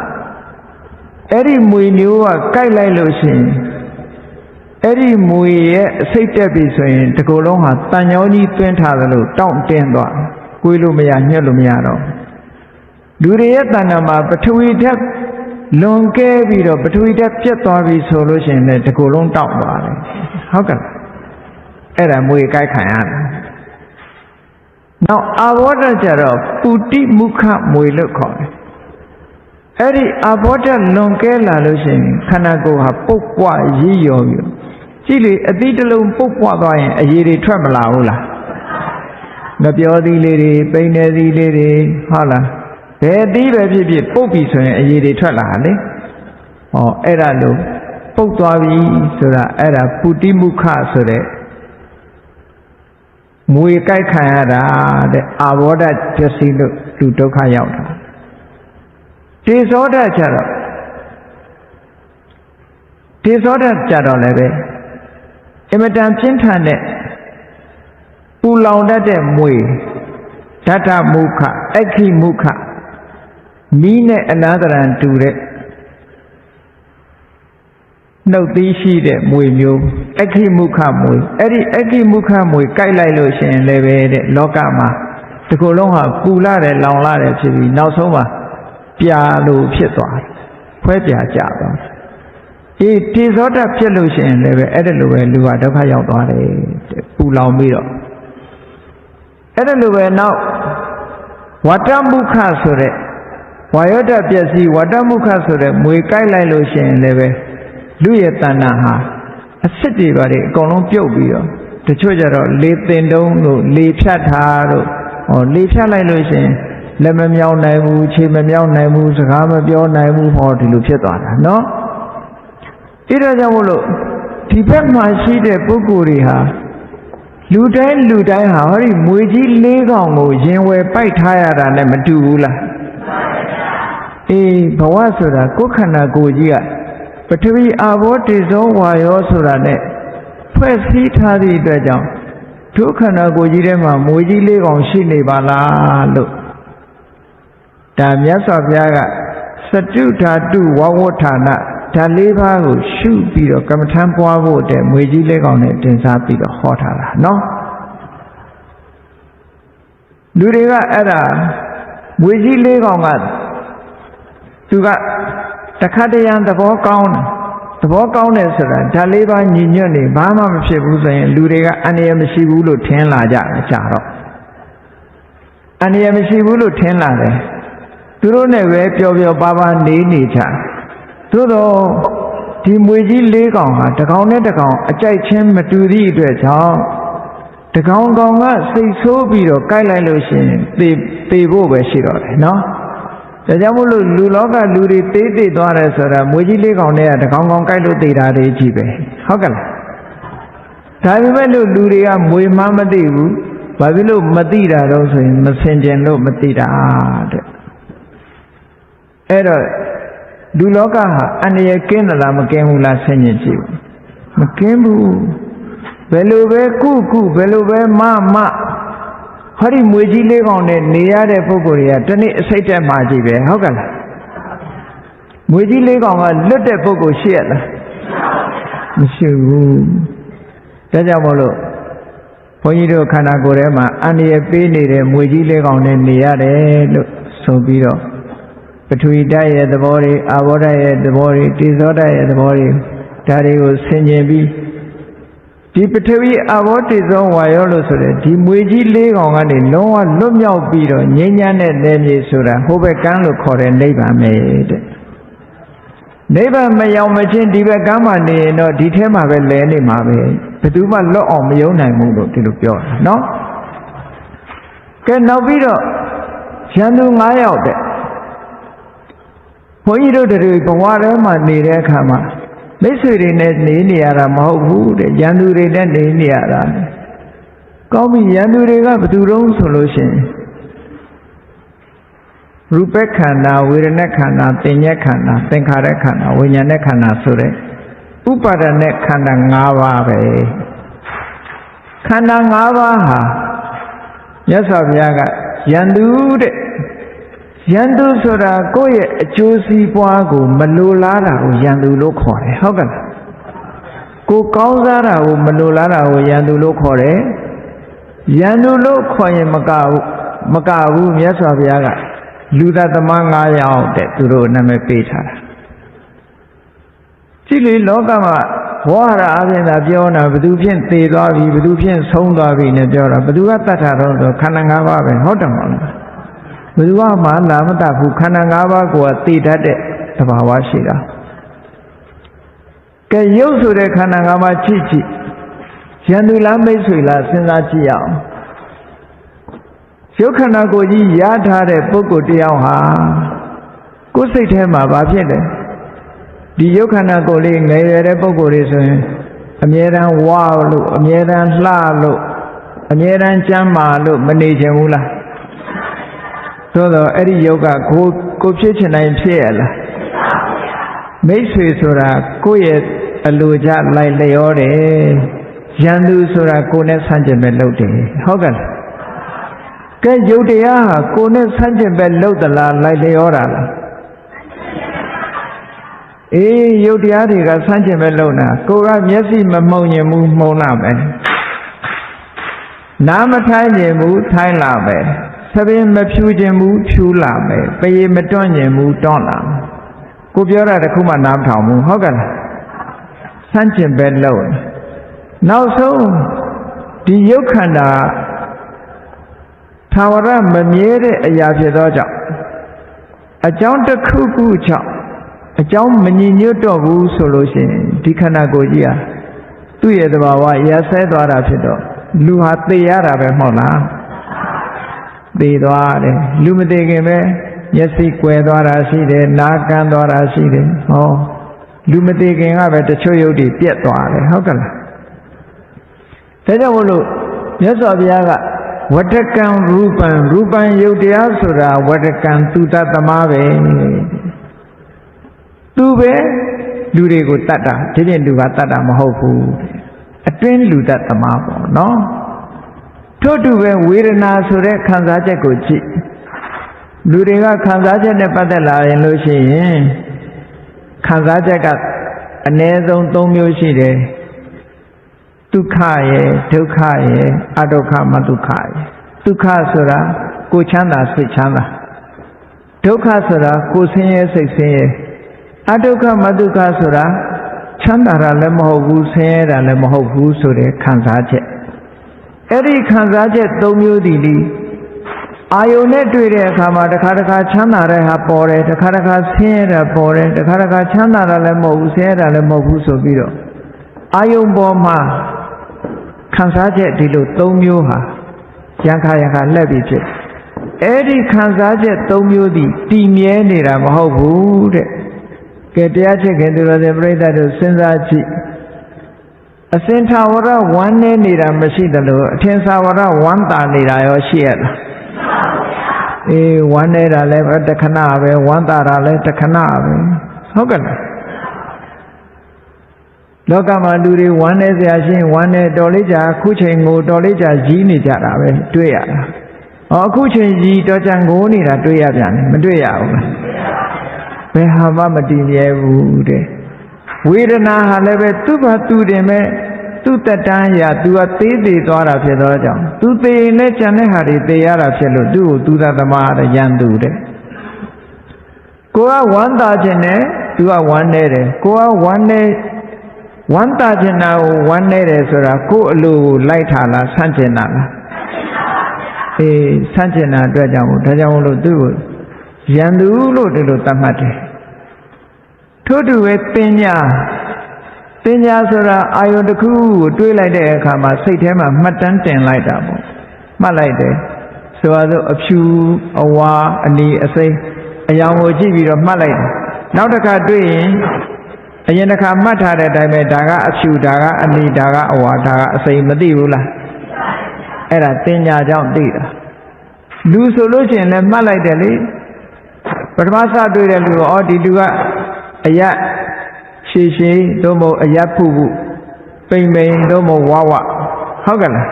အဲ့ဒီမွေမျိုးကကိုက်လိုက်လို့ရှိရင်အဲ့ဒီမွေရဲ့အစိတ်တက်ပြီဆိုရင်ဒီကုလုံးဟာတန်ကြောင်းကြီးတွင်းထားတယ်လို့တောင့်တင်းသွားကိုယ်လို့မရညှက်လို့မရတော့လူတွေရဲ့တဏ္ဍာမှာပထဝီဓာတ်လွန်ကဲပြီးတော့ပထဝီဓာတ်ပြတ်သွားပြီဆိုလို့ရှိရင်လည်းဒီကုလုံးတောင့်သွားတယ်ဟုတ်ကဲ့အဲ့ဒါမွေကိုက်ခံရတယ်နောက်အာဘောဓကြတော့ပုတိမုခမွေလို့ခေါ်တယ်အဲ့ဒီအာဘောဓလွန်ကဲလာလို့ရှိရင်ခန္ဓာကိုယ်ဟာပုတ်ပွားရည်ရော်ပြီးကြည့်လေအသီးတစ်လုံးပုတ်ပွားသွားရင်အရည်တွေထွက်မလာဘူးလားငပြောသီးလေးတွေပိန်နေသီးလေးတွေဟုတ်လားဘယ်သီးပဲဖြစ်ဖြစ်ပုတ်ပြီဆိုရင်အရည်တွေထွက်လာလေဟောအဲ့ဒါလို့ပုတ်သွားပြီဆိုတာအဲ့ဒါပုတိမုခဆိုတဲ့မွေကြိုက်ခံရတာတဲ့အာဘောဓပျက်စီးလို့လူဒုက္ခရောက်တာတေဇောဓကြတော့လည်းပဲအမတန်ပြင်းထန်တဲ့ပူလောင်တတ်တဲ့မွေဓာတမုခအက္ခိမုခမီးနဲ့အနာတရံတူတဲ့နှုတ်သီးရှိတဲ့မွေမျိုးအက္ခိမုခမွေအဲ့ဒီအက္ခိမုခမွေကြိုက်လိုက်လို့ရှိရင်လည်းပဲတဲ့လောကမှာဒီကုလုံးဟာပူလာတယ်လောင်လာတယ်ဖြစ်ပြီးနောက်ဆုံးမှာပြာလို့ဖြစ်သွားတယ်ဖွဲပြာကျသွားတယ် တေဇောဓာတ်ဖြစ်လို့ရှိရင်လည်းပဲအဲ့ဒါလိုပဲလူကဒုက္ခရောက်သွားတယ်ပူလောင်ပြီးတော့အဲ့ဒါလိုပဲနောက်ဝတ္တမုခဆိုတဲ့ဝါယောဓာတ်ပျက်စီးဝတ္တမုခဆိုတဲ့မွေကိုက်လိုက်လို့ရှိရင်လည်းပဲလူရဲ့တဏ္ဍာဟာအစစ်တွေပါတွေအကုန်လုံးပြုတ်ပြီးတော့တချို့ကြတော့လေသင်တုံးတို့လေဖြတ်ထားတို့လေဖြတ်လိုက်လို့ရှိရင်လက်မမြောက်နိုင်ဘူးခြေမမြောက်နိုင်ဘူးစကားမပြောနိုင်ဘူးဟောဒီလိုဖြစ်သွားတာနော်အဲ့ဒါကြောင့်မို့လို့ဒီဘက်မှာရှိတဲ့ပုဂ္ဂိုလ်တွေဟာလူတိုင်းဟာဟောဒီမွေကြီး၄ကောင်ကိုရင်ဝယ်ပိုက်ထားရတာနဲ့မတူဘူးလားဘဝဆိုတာကိုယ်ခန္ဓာကိုယ်ကြီးကပထဝီအာဘောတေဇောဝါယောဆိုတာနဲ့ဖွဲ့စည်းထားသည့်အတွက်ကြောင့်ဒုက္ခန္ဓာကိုယ်ကြီးထဲမှာမွေကြီး၄ကောင်ရှိနေပါလားလို့ဒါမြတ်စွာဘုရားကစတုဓာတုဝဝဋ္ဌာနဓာတ်၄ပါးကိုရှုပြီးတော့ကမ္မထံပွားဖို့တဲ့မွေကြီး၄ကောင်နဲ့တင်စားပြီးတော့ဟောထားတာနော်လူတွေကအဲ့ဒါမွေကြီး၄ကောင်ကသူကတခါတရံသဘောကောင်းတယ်ဆိုတာဓာတ်၄ပါးညီညွတ်နေဘာမှမဖြစ်ဘူးဆိုရင်လူတွေကအန္တရာယ်မရှိဘူးလို့ထင်လာကြတော့အန္တရာယ်မရှိဘူးလို့ထင်လာတယ်သူတို့နဲ့ပဲပျော်ပျော်ပါးပါးနေကြသို့တော့ဒီမွေကြီး၄ကောင်ဟာတစ်ကောင်နဲ့တစ်ကောင်အကြိုက်ချင်းမတူသည့်အတွက်ကြောင့်တစ်ကောင်ကစိတ်ဆိုးပြီးတော့ကိုက်လိုက်လို့ရှိရင်သေဖို့ပဲရှိတော့တယ်နော်ဒါကြောင့်မို့လို့လူလောကလူတွေသေးသွားတယ်ဆိုတာမွေကြီး၄ကောင်နဲ့တစ်ကောင်ကိုက်လို့သေတာတွေကြီးပဲဟုတ်ကဲ့လားဒါပေမဲ့လို့လူတွေကမွေမှမသိဘူးဘာဖြစ်လို့မသိတာတော့ဆိုရင်မစင်ကြင်လို့မသိတာတဲ့အဲ့တော့လူလောကဟာအန္တရာယ်ကင်းသလားမကင်းဘူးလားဆင်ញင်ကြည့်မကင်းဘူးဘယ်လိုပဲကုဘယ်လိုပဲမဟောဒီမွေကြီး၄ကောင်နဲ့နေရတဲ့ပုဂ္ဂိုလ်တွေကတနေ့အစိတ်တက်မှကြည့်ပဲဟုတ်ကဲ့လားမွေကြီး၄ကောင်ကလွတ်တဲ့ပုဂ္ဂိုလ်ရှိရလားမရှိဘူးဒါကြောင့်မို့လို့ဘုန်းကြီးတို့ခန္ဓာကိုယ်ထဲမှာအန္တရာယ်ပေးနေတဲ့မွေကြီး၄ကောင်နဲ့နေရတယ်လို့ဆိုပြီးတော့ပထဝီဓာတ်ရဲ့သဘောတွေအာဘောဓာတ်ရဲ့သဘောတွေတေဇောဓာတ်ရဲ့သဘောတွေဒါတွေကိုဆင်ခြင်ပြီးဒီပထဝီအာဘောတေဇောဝါယောလို့ဆိုတဲ့ဒီမွေကြီး၄ကောင်ကနေလုံးဝလွတ်မြောက်ပြီးတော့ငြိမ်းချမ်းတဲ့နယ်မြေဆိုတာဟိုဘက်ကမ်းလို့ခေါ်တဲ့နိဗ္ဗာန်ပဲတဲ့နိဗ္ဗာန်မရောက်မချင်းဒီဘက်ကမ်းမှာနေရင်တော့ဒီထဲမှာပဲလဲနေမှာပဲဘယ်သူမှလွတ်အောင်မယုံနိုင်ဘူးလို့ဒီလိုပြောတာနော်ကဲနောက်ပြီးတော့ရန်သူ9ယောက်တဲ့ဘုန်းကြီးတို့တွေဘဝထဲမှာနေတဲ့အခါမှာမိတ်ဆွေတွေနဲ့နေရတာမဟုတ်ဘူးတဲ့ရန်သူတွေနဲ့နေရတာကောင်းပြီရန်သူတွေကဘယ်သူတုံးဆိုလို့ရှိရင်ရူပခန္ဓာဝေဒနာခန္ဓာသင်ညက်ခန္ဓာသင်္ခါရခန္ဓာဝိညာဉ်နဲ့ခန္ဓာဆိုတဲ့ဥပါဒနဲ့ခန္ဓာ၅ပါးပဲခန္ဓာ၅ပါးဟာမြတ်စွာဘုရားကရန်သူတဲ့ရန်သူဆိုတာကိုယ့်ရဲ့အကျိုးစီးပွားကိုမလိုလားတာကိုရန်သူလို့ခေါ်တယ်ဟုတ်ကဲ့ကိုကောင်းစားတာကိုမလိုလားတာကိုရန်သူလို့ခေါ်တယ်ရန်သူလို့ခေါ်ရင်မကဘူးမြတ်စွာဘုရားကလူသားသမား9ယောက်တဲ့သူတို့နာမည်ပေးထားတာကြည့်လေလောကမှာဝါရအပြင်သာပြောတာဘသူဖြင့်သေသွားပြီဘသူဖြင့်ဆုံးသွားပြီနဲ့ပြောတာဘသူကတတ်တာတော့ဆိုခန္ဓာ၅ပါးပဲဟုတ်တယ်မဟုတ်လားဘယ်သူမှလာမတတ်ဘူးခန္ဓာ၅ပါးကိုသိတတ်တဲ့သဘာဝရှိတာကဲရုပ်ဆိုတဲ့ခန္ဓာ၅ပါးကြည့်ရန်သူလားမိတ်ဆွေလားစဉ်းစားကြည့်အောင်ရုပ်ခန္ဓာကိုယ်ကြီးရထားတဲ့ပုဂ္ဂိုလ်တယောက်ဟာကိုယ်စိတ်ထဲမှာဘာဖြစ်လဲဒီရုပ်ခန္ဓာကိုယ်လေးငယ်ရွယ်တဲ့ပုဂ္ဂိုလ်တွေဆိုရင်အမြဲတမ်းဝါလို့အမြဲတမ်းလှလို့အမြဲတမ်းကျမ်းမာလို့မနေချင်ဘူးလားသို့တော့အဲ့ဒီယောဂကိုဖြစ်ချင်တိုင်းဖြစ်ရလားမိတ်ဆွေဆိုတာကိုယ့်ရဲ့အလိုကြလိုက်လျောတယ်ရန်သူဆိုတာကိုယ်နဲ့ဆန့်ကျင်ပဲလုပ်တယ်ဟုတ်ကဲ့ကဲယုတ်တရားဟာကိုယ်နဲ့ဆန့်ကျင်ပဲလုပ်သလားလိုက်လျောတာလားအေးယုတ်တရားတွေကဆန့်ကျင်ပဲလုပ်တာကိုယ်ကမျက်စိမမှုံညင်ဘူးမှုံလာမယ်နားမထိုင်ညင်ဘူးထိုင်လာမယ်သဘင်မဖြူခြင်းဘူးဖြူလာမယ်ပရေမတွန့်ခြင်းဘူးတွန့်လာမယ်ကိုပြောတာတခုမှနားမထောင်ဘူးဟုတ်ကဲ့လား န်းကျင်ပဲလို့နောက်ဆုံးဒီယုတ်ခန္ဓာသာဝရမမြဲတဲ့အရာဖြစ်သောကြောင့်အကြောင်းတစ်ခုခုကြောင့်အကြောင်းမညီညွတ်တော့ဘူးဆိုလို့ရှိရင်ဒီခန္ဓာကိုယ်ကြီးဟာသူ့ရဲ့သဘာဝရက်စဲသွားတာဖြစ်တော့လူဟာသိရတာပဲမဟုတ်လားသိသွားတယ်လူမသိခင်ပဲမျက်စိကွယ်သွားတာရှိတယ်နားကန်းသွားတာရှိတယ်ဟောလူမသိခင်ကပဲတချို့ယုတ်တွေပြက်သွားတယ်ဟုတ်ကဲ့လားဒါကြောင့်မို့လို့မြတ်စွာဘုရားကဝတ္တကံရူပံရူပံယုတ်တရားဆိုတာဝတ္တကံသူတတ်သမားပဲသူပဲလူတွေကိုတတ်တာဒီပြင်လူကတတ်တာမဟုတ်ဘူးအတွင်းလူတတ်သမားပေါ့နော်ထို့တူပဲဝေဒနာဆိုတဲ့ခံစားချက်ကိုကြည့်လူတွေကခံစားချက်နဲ့ပတ်သက်လာရင်လို့ရှိရင်ခံစားချက်ကအနည်းဆုံး၃မျိုးရှိတယ်ဒုက္ခရဲ့ဒုက္ခရဲ့အဒုက္ခမဒုက္ခရဲ့ဒုက္ခဆိုတာကိုယ်ချမ်းသာစိတ်ချမ်းသာဒုက္ခဆိုတာကိုယ်ဆင်းရဲစိတ်ဆင်းရဲအဒုက္ခမဒုက္ခဆိုတာချမ်းသာတာလည်းမဟုတ်ဘူးဆင်းရဲတာလည်းမဟုတ်ဘူးဆိုတဲ့ခံစားချက်အဲ့ဒီခံစားချက်၃မျိုးတည်းအာယုန်နဲ့တွေ့တဲ့အခါမှာတစ်ခါတစ်ခါချမ်းသာတဲ့ဟာပေါ်တယ်တစ်ခါတစ်ခါဆင်းရဲတာပေါ်တယ်တစ်ခါတစ်ခါချမ်းသာတာလည်းမဟုတ်ဘူးဆင်းရဲတာလည်းမဟုတ်ဘူးဆိုပြီးတော့အာယုန်ပေါ်မှာခံစားချက်ဒီလို၃မျိုးဟာရံခါလှက်ပြီးဖြစ်အဲ့ဒီခံစားချက်၃မျိုးတည်တည်မြဲနေတာမဟုတ်ဘူးတဲ့ကဲတရားချက်ခင်သူတော်စင်ပြိဿတို့စဉ်းစားကြည့်အစင်သာဝရဝမ်းနေနေတာမရှိသလိုအထင်သာဝရဝမ်းတာနေတာရောရှိရလားအေးဝမ်းနေတာလည်းတခဏပဲဝမ်းတာတာလည်းတခဏပဲဟုတ်ကဲ့လားလောကမှာလူတွေဝမ်းနေစရာရှိရင်ဝမ်းနေတော်လေးကြာအခုချိန်ကိုတော်လေးကြာကြီးနေကြတာပဲတွေ့ရတာ။အခုချိန်ကြီးတော်ကြံငိုးနေတာတွေ့ရပြန်တယ်မတွေ့ရဘူးလား။ဘယ်ဟာမှမတည်မြဲဘူးတဲ့။ဝေဒနာဟာလည်းပဲသူ့ဘာသူတင်မဲ့သူ့တက်တန်းရာသူကသေးသေးသွားတာဖြစ်သောကြောင့်သူသေးရင်လည်းကြံတဲ့ဟာတွေသေရတာဖြစ်လို့သူ့ကိုသူသမားရန်သူတဲ့။ကိုကဝမ်းသာခြင်းနဲ့သူကဝမ်းနေတယ်။ကိုကဝမ်းနေဝမ်းသာခြင်းနာကိုဝမ်းနေတယ်ဆိုတာကိုယ်အလိုကိုလိုက်ထားလားဆန့်ကျင်တာလားအေးဆန့်ကျင်တာအတွက်ကြောင့်ဒါကြောင့်လို့သူ့ကိုရန်သူလို့ဒီလိုသတ်မှတ်တယ်ထို့တူပဲပညာဆိုတာအာယုန်တစ်ခုကိုတွေးလိုက်တဲ့အခါမှာစိတ်ထဲမှာမှတ်တမ်းတင်လိုက်တာပေါ့မှတ်လိုက်တယ်ဆိုတော့အဖြူအဝါအနီအစိမ်းအယောင်ကိုကြည့်ပြီးတော့မှတ်လိုက်တယ်နောက်တစ်ခါတွေ့ရင်အရင်တစ်ခါမှတ်ထားတဲ့အတိုင်းပဲဒါကအဖြူဒါကအနီဒါကအဝါဒါကအစိမ်းမသိဘူးလားအဲ့ဒါတင်ညာကြောင့်သိတာလူဆိုလို့ရှိရင်လည်းမှတ်လိုက်တယ်လေပထမစတွေ့တဲ့လူကဒီလူကအယက်ရှည်တို့မို့အယက်ဖုပိန်တို့မို့ဝါဟုတ်ကဲ့လား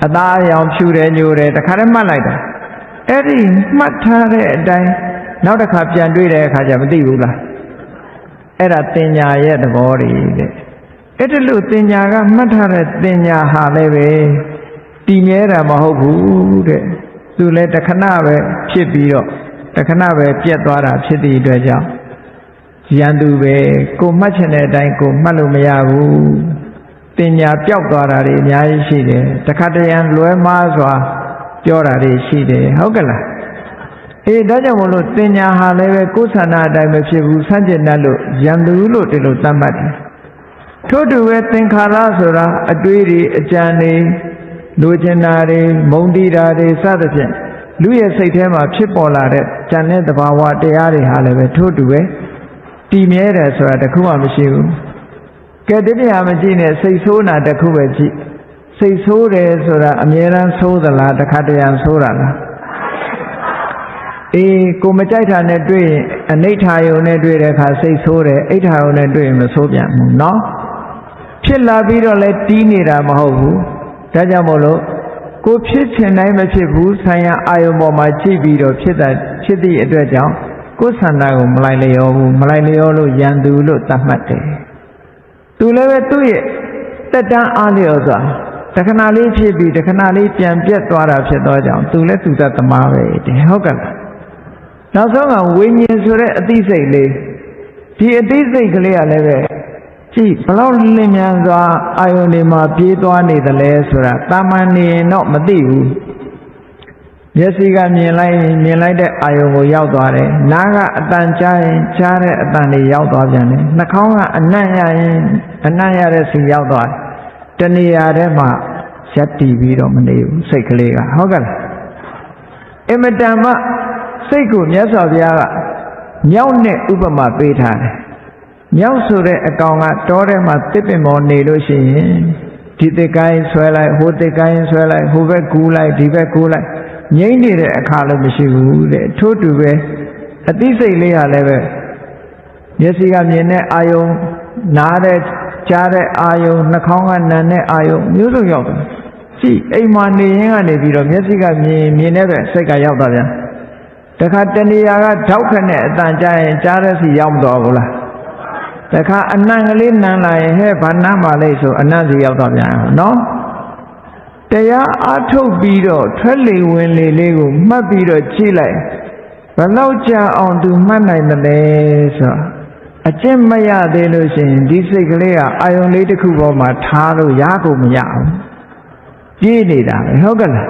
အသားအရောင်ဖြူတယ်ညိုတယ်တခါတည်းမှတ်လိုက်တာအဲ့ဒီမှတ်ထားတဲ့အတိုင်းနောက်တစ်ခါပြန်တွေ့တဲ့အခါကျမသိဘူးလားအဲ့ဒါတင်ညာရဲ့သဘောတွေတဲ့အဲ့ဒါလို့တင်ညာကမှတ်ထားတဲ့တင်ညာဟာလည်းပဲတည်မြဲတာမဟုတ်ဘူးတဲ့သူလည်းတခဏပဲဖြစ်ပြီးတော့တခဏပဲပြတ်သွားတာဖြစ်သည့်အတွက်ကြောင့်ရန်သူပဲကိုမှတ်ချင်တဲ့အတိုင်းကိုမှတ်လို့မရဘူးတင်ညာပျောက်သွားတာတွေအများကြီးရှိတယ်တခါတရံလွဲမှားစွာပြောတာတွေရှိတယ်ဟုတ်ကဲ့လားအေးဒါကြောင့်မလို့တင်ညာဟာလည်းပဲကိုယ်ဆန္ဒအတိုင်းမဖြစ်ဘူးဆန့်ကျင်တတ်လို့ရန်သူလို့ဒီလိုသတ်မှတ်တယ်ထို့တူပဲသင်္ခါရဆိုတာအတွေးတွေအကြံတွေလိုချင်တာတွေမုန်းတီးတာတွေစသဖြင့်လူရဲ့စိတ်ထဲမှာဖြစ်ပေါ်လာတဲ့ကြံတဲ့သဘာဝတရားတွေဟာလည်းပဲထို့တူပဲတည်မြဲတယ်ဆိုတာတခုမှမရှိဘူးကဲဒီတရားမကြည့်နဲ့စိတ်ဆိုးတာတခုပဲကြည့်စိတ်ဆိုးတယ်ဆိုတာအမြဲတမ်းဆိုးသလားတခါတရံဆိုးတာလားအေးကိုမကြိုက်တာနဲ့တွေ့ရင်အနိဋ္ဌာယုံနဲ့တွေ့တဲ့အခါစိတ်ဆိုးတယ်အိဋ္ဌာယုံနဲ့တွေ့ရင်မဆိုးပြန်ဘူးเนาะဖြစ်လာပြီးတော့လဲတီးနေတာမဟုတ်ဘူးဒါကြောင့်မို့လို့ကိုဖြစ်ချင်တိုင်းမဖြစ်ဘူးဆံရအာယုံပေါ်မှာကြည့်ပြီးတော့ဖြစ်သည့်အတွက်ကြောင့်ကိုယ်ဆန္ဒကိုမလိုက်လျောဘူးမလိုက်လျောလို့ရန်သူလို့သတ်မှတ်တယ်သူလည်းပဲသူ့ရဲ့တက်တန်းအားလျော်စွာတခဏလေးဖြစ်ပြီးတခဏလေးပြန်ပြတ်သွားတာဖြစ်သောကြောင့်သူလည်းသူတတ်သမားပဲတဲ့ဟုတ်ကဲ့လားနောက်ဆုံးကဝိညာဉ်ဆိုတဲ့အသိစိတ်လေးဒီအသိစိတ်ကလေးကလည်းပဲ ကြည့်ဘလောက်လင်းမြန်စွာအာယုန်တွေမှာပြေးသွားနေတယ်လဲဆိုတာတာမန်နေရင်တော့မသိဘူးမျက်စိကမြင်လိုက်တဲ့အာယုန်ကိုရောက်သွားတယ်နားကအတန်ကြားရင်ကြားတဲ့အတန်တွေရောက်သွားပြန်တယ်နှာခေါင်းကအနံ့ရရင်အနံ့ရတဲ့စီရောက်သွားတယ်တဏှာထဲမှာရပ်တည်ပြီးတော့မနေဘူးစိတ်ကလေးကဟုတ်ကဲ့လားအင်မတန်မှစိတ်ကိုမြတ်စွာဘုရားကမြောက်နဲ့ဥပမာပေးထားတယ်မြောက်ဆိုတဲ့အကောင်ကတောထဲမှာတစ်ပင်ပေါ်နေလို့ရှိရင်ဒီတစ်ကိုင်းဆွဲလိုက်ဟိုတစ်ကိုင်းဆွဲလိုက်ဟိုဘက်ကူးလိုက်ဒီဘက်ကူးလိုက်ငြိမ့်နေတဲ့အခါလည်းမရှိဘူးတဲ့ထို့တူပဲအသိစိတ်လေးဟာလည်းပဲမျက်စိကမြင်တဲ့အာယုံနားတဲ့ကြားတဲ့အာယုံနှာခေါင်းကနံတဲ့အာယုံမျိုးစုံရောက်တယ်ကြည့်အိမ်မှာနေရင်းကနေပြီးတော့မျက်စိကမြင်တဲ့ပဲစိတ်ကရောက်သွားပြန်တခါတဏှာကထောက်ခနဲ့အတန်ကြားရင်ကြားတဲ့စီရောက်မသွားဘူးလားတခါအနံ့ကလေးနံလာရင်ဟဲ့ဘာနံ့ပါလိမ့်ဆိုအနံ့စီရောက်သွားပြန်နော်တရားအားထုတ်ပြီးတော့ထွက်လေဝင်လေလေးကိုမှတ်ပြီးတော့ကြည့်လိုက်ဘယ်လောက်ကြာအောင်သူမှတ်နိုင်တယ်လဲဆိုအကျင့်မရသေးလို့ရှိရင်ဒီစိတ်ကလေးကအာယုံလေးတစ်ခုပေါ်မှာထားလို့ရကုန်မရအောင်ပြေးနေတာပဲဟုတ်ကဲ့လား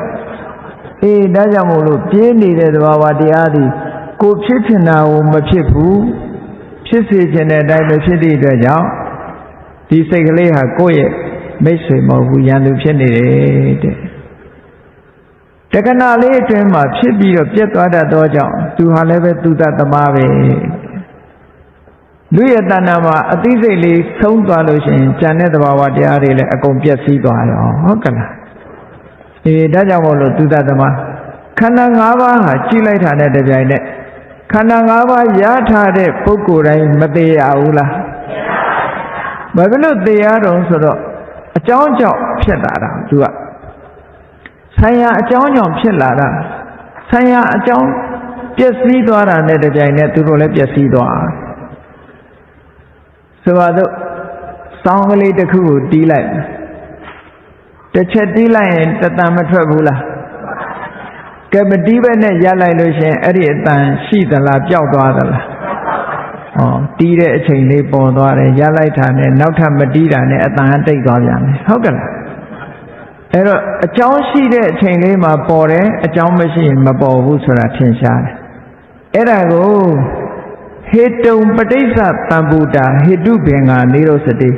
အေးဒါကြောင့်မို့လို့ပြေးနေတဲ့သဘာဝတရားသည်ကိုဖြစ်ချင်တာကိုမဖြစ်ဘူးဖြစ်စေချင်တဲ့အတိုင်းပဲဖြစ်တဲ့အတွက်ကြောင့်ဒီစိတ်ကလေးဟာကိုယ့်ရဲ့မိတ်ဆွေမဟုတ်ဘူးရန်သူဖြစ်နေတယ်တဲ့တက္ကနာလေးအတွင်းမှာဖြစ်ပြီးတော့ပြတ်သွားတတ်သောကြောင့်သူဟာလည်းပဲသူတသမားပဲလူရဲ့တဏ္ဍာမှာအသိစိတ်လေးဆုံးသွားလို့ရှိရင်ဉာဏ်တဲ့သဘာဝတရားတွေလည်းအကုန်ပြည့်စည်သွားရောဟုတ်ကဲ့လားအေးဒါကြောင့်မို့လို့သူတသမားခန္ဓာ၅ပါးဟာကြည့်လိုက်တာနဲ့တပြိုင်နက်ခန္ဓာ၅ပါးရထားတဲ့ပုဂ္ဂိုလ်တိုင်းမသေးရဘူးလားဘာဖြစ်လို့သေရတော့ဆိုတော့အကြောင်းကြောင့်ဖြစ်လာတာသူကဆိုင်ရာအကြောင်းကြောင့်ဖြစ်လာတာဆိုင်ရာအကြောင်းပျက်စီးသွားတာနဲ့တပြိုင်နက်သူတို့လည်းပျက်စီးသွားဆိုပါတော့စောင်းကလေးတစ်ခုကိုတီးလိုက်တစ်ချက်တီးလိုက်ရင်တတန်မထွက်ဘူးလားကဲမတီးပဲနဲ့ရလိုက်လို့ရှင်အဲ့ဒီအတန်ရှိသလားပျောက်သွားသလားတီးတဲ့အချိန်လေးပေါ်သွားတယ်ရလိုက်တာနဲ့နောက်ထပ်မတီးတာနဲ့အတန်တိတ်သွားပြန်တယ်ဟုတ်ကဲ့လားအဲ့တော့အကြောင်းရှိတဲ့အချိန်လေးမှာပေါ်တယ်အကြောင်းမရှိရင်မပေါ်ဘူးဆိုတာထင်ရှားတယ်အဲ့ဒါကိုဟေတုံပဋိစ္စတံဘူတာဟေတုဘေငါနေရောစတိ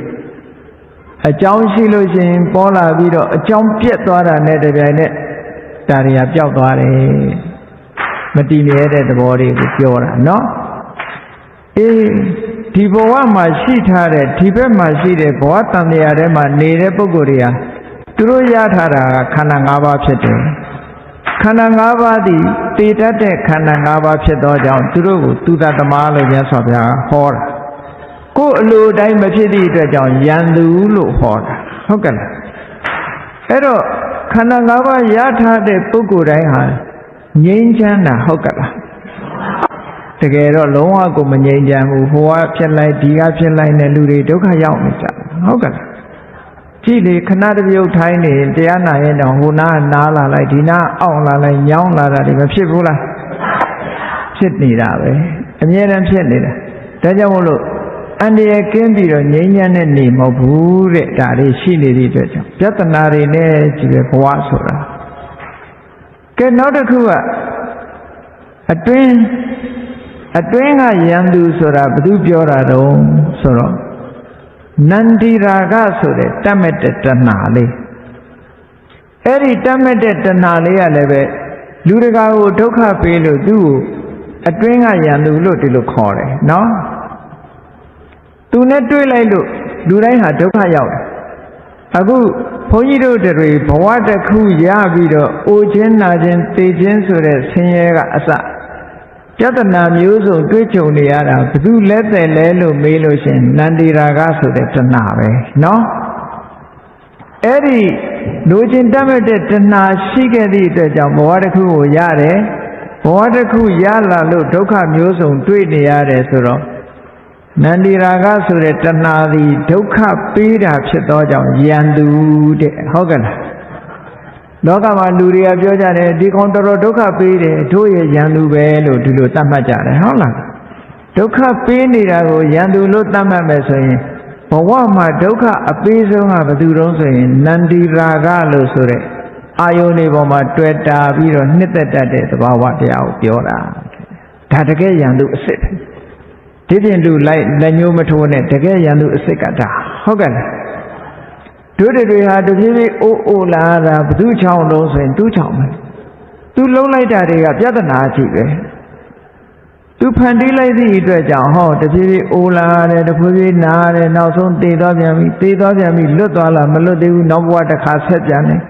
အကြောင်းရှိလို့ရှိရင်ပေါ်လာပြီးတော့အကြောင်းပြတ်သွားတာနဲ့တပြိုင်နက်ဒါရီယာပျောက်သွားတယ်မတည်မြဲတဲ့သဘောတွေကိုပြောတာနော်အေးဒီဘဝမှာရှိထားတဲ့ဒီဘက်မှာရှိတဲ့ဘဝတန်တရားထဲမှာနေတဲ့ပုဂ္ဂိုလ်တွေဟာသူတို့ရထားတာကခန္ဓာ၅ပါးဖြစ်တယ်ခန္ဓာ၅ပါးသည်တည်တတ်တဲ့ခန္ဓာ၅ပါးဖြစ်သောကြောင့်သူတို့ကိုသူတသမားလို့မြတ်စွာဘုရားဟောတာကိုယ်အလိုတိုင်းမဖြစ်သည့်အတွက်ကြောင့်ယန္တုလို့ဟောတာဟုတ်ကဲ့လားအဲ့တော့ခန္ဓာ၅ပါးရထားတဲ့ပုဂ္ဂိုလ်တိုင်းဟာငြိမ်းချမ်းတာဟုတ်ကဲ့လားတကယ်တော့လုံးဝကိုမငြိမ်းချမ်းဘူးဟိုကဖြစ်လိုက်ဒီကဖြစ်လိုက်နဲ့လူတွေဒုက္ခရောက်နေကြဟုတ်ကဲ့လားကြည့်လေခဏတစ်ပြုတ်ထိုင်းနေတရားနာရင်တော့ဟိုနားနားလာလိုက်ဒီနားအောင့်လာလိုက်ညောင်းလာတာတွေမဖြစ်ဘူးလားဖြစ်နေတာပဲအမြဲတမ်းဖြစ်နေတာဒါကြောင့်မို့လို့အန္တရာယ်ကင်းပြီးတော့ငြိမ်းချမ်းတဲ့နေမဟုတ်ဘူးတဲ့ဒါတွေရှိနေသည့်အတွက်ကြောင့်ပြဿနာတွေနဲ့ကြည့်ပဲဘဝဆိုတာကဲနောက်တစ်ခုကအတွင်းကယန္တုဆိုတာဘယ်သူပြောတာတုံးဆိုတော့နန္ဒီရာဂဆိုတဲ့တတ်မဲ့တဲ့တဏှာလေးအဲ့ဒီတတ်မဲ့တဲ့တဏှာလေးကလည်းပဲလူတကာကိုဒုက္ခပေးလို့သူ့ကိုအတွင်းကယန္တုလို့ဒီလိုခေါ်တယ်နော်သူနဲ့တွေ့လိုက်လို့လူတိုင်းဟာဒုက္ခရောက်တယ်အခုဘုန်းကြီးတို့တွေဘဝတစ်ခုရပြီးတော့အိုခြင်းနာခြင်းသိခြင်းဆိုတဲ့ဆင်းရဲကအစပြဿနာမျိုးစုံတွေ့ကြုံနေရတာဘယ်သူလဲတဲ့လဲလို့မေးလို့ရှင်နန္ဒီရာဂဆိုတဲ့တဏှာပဲနော်အဲ့ဒီလူချင်းတတ်မဲ့တဲ့တဏှာရှိခဲ့သည့်အတွက်ကြောင့်ဘဝတစ်ခုကိုရတယ်ဘဝတစ်ခုရလာလို့ဒုက္ခမျိုးစုံတွေ့နေရတယ်ဆိုတော့နန္ဒီရာဂဆိုတဲ့တဏှာသည်ဒုက္ခပေးတာဖြစ်သောကြောင့်ယန္တုတဲ့ဟုတ်ကဲ့လားလောကမှာလူတွေကပြောကြတယ်ဒီကောင်တော်တော်ဒုက္ခပေးတယ်တို့ရဲ့ယန္တုပဲလို့ဒီလိုသတ်မှတ်ကြတယ်ဟုတ်လားဒုက္ခပေးနေတာကိုယန္တုလို့သတ်မှတ်မယ်ဆိုရင်ဘ ဝမှာဒုက္ခအပေးဆုံးကဘယ်သူတုံးဆိုရင်နန္ဒီရာဂလို့ဆိုတဲ့အာယုန်တွေပေါ်မှာတွေ့တာပြီးတော့နှစ်သက်တတ်တဲ့သဘာဝတရားကိုပြောတာဒါတကယ်ရန်သူအစ်စ်ဒီပြင်လူလိုက်လက်ညှိုးမထိုးနဲ့တကယ်ရန်သူအစ်စ်ကဒါဟုတ်ကဲ့လားတို့တွေဟာတပြေးပြေးအိုးလာတာဘသူချောင်းလုံးဆိုရင်သူ့ချောင်းပဲသူလုံးလိုက်တာတွေကပြဿနာကြီးပဲသူဖန်တီးလိုက်သည့်အတွက်ကြောင့်ဟောတပြေးပြေးအိုးလာတယ်တပြေးပြေးနာတယ်နောက်ဆုံးတည်သွားပြန်ပြီလွတ်သွားလားမလွတ်သေးဘူးနောက်ဘဝတစ်ခါဆက်ပြန်တယ်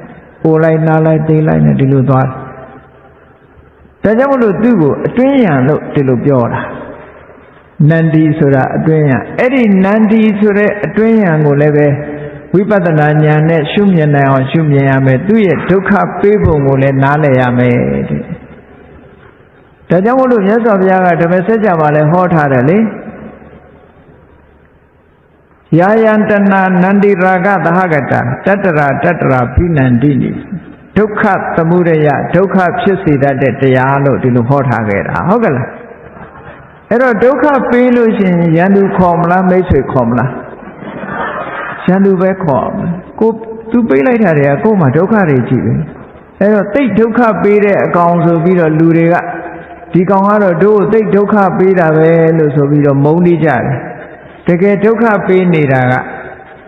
အိုးလိုက်နားလိုက်တည်လိုက်နဲ့ဒီလိုသွားတယ်ဒါကြောင့်မလို့သူ့ကိုအတွင်းရံလို့ဒီလိုပြောတာနန္ဒီဆိုတာအတွင်းရံအဲ့ဒီနန္ဒီဆိုတဲ့အတွင်းရံကိုလည်းပဲဝိပဿနာဉာဏ်နဲ့ရှုမြင်နိုင်အောင်ရှုမြင်ရမယ်သူ့ရဲ့ဒုက္ခပေးပုံကိုလည်းနားလည်ရမယ်တဲ့ဒါကြောင့်မို့လို့မြတ်စွာဘုရားကဓမ္မစကြာမှာလည်းဟောထားတယ်လေယာယံတနာနန္ဒီရာဂသဟကတတတ္တရာပိနန္တိနိဒုက္ခသမုဒယဒုက္ခဖြစ်စေတတ်တဲ့တရားလို့ဒီလိုဟောထားခဲ့တာဟုတ်ကဲ့လားအဲ့တော့ဒုက္ခပေးလို့ရှိရင်ယန္တုခေါ်မလားမိတ်ဆွေခေါ်မလားရန်သူပဲခေါ်ကိုသူပေးလိုက်တာတွေကကိုယ်မှာဒုက္ခတွေကြီးပဲအဲတော့တိတ်ဒုက္ခပေးတဲ့အကောင်ဆိုပြီးတော့လူတွေကဒီကောင်ကတော့တို့ကိုတိတ်ဒုက္ခပေးတာပဲလို့ဆိုပြီးတော့မုန်းနေကြတယ်တကယ်ဒုက္ခပေးနေတာက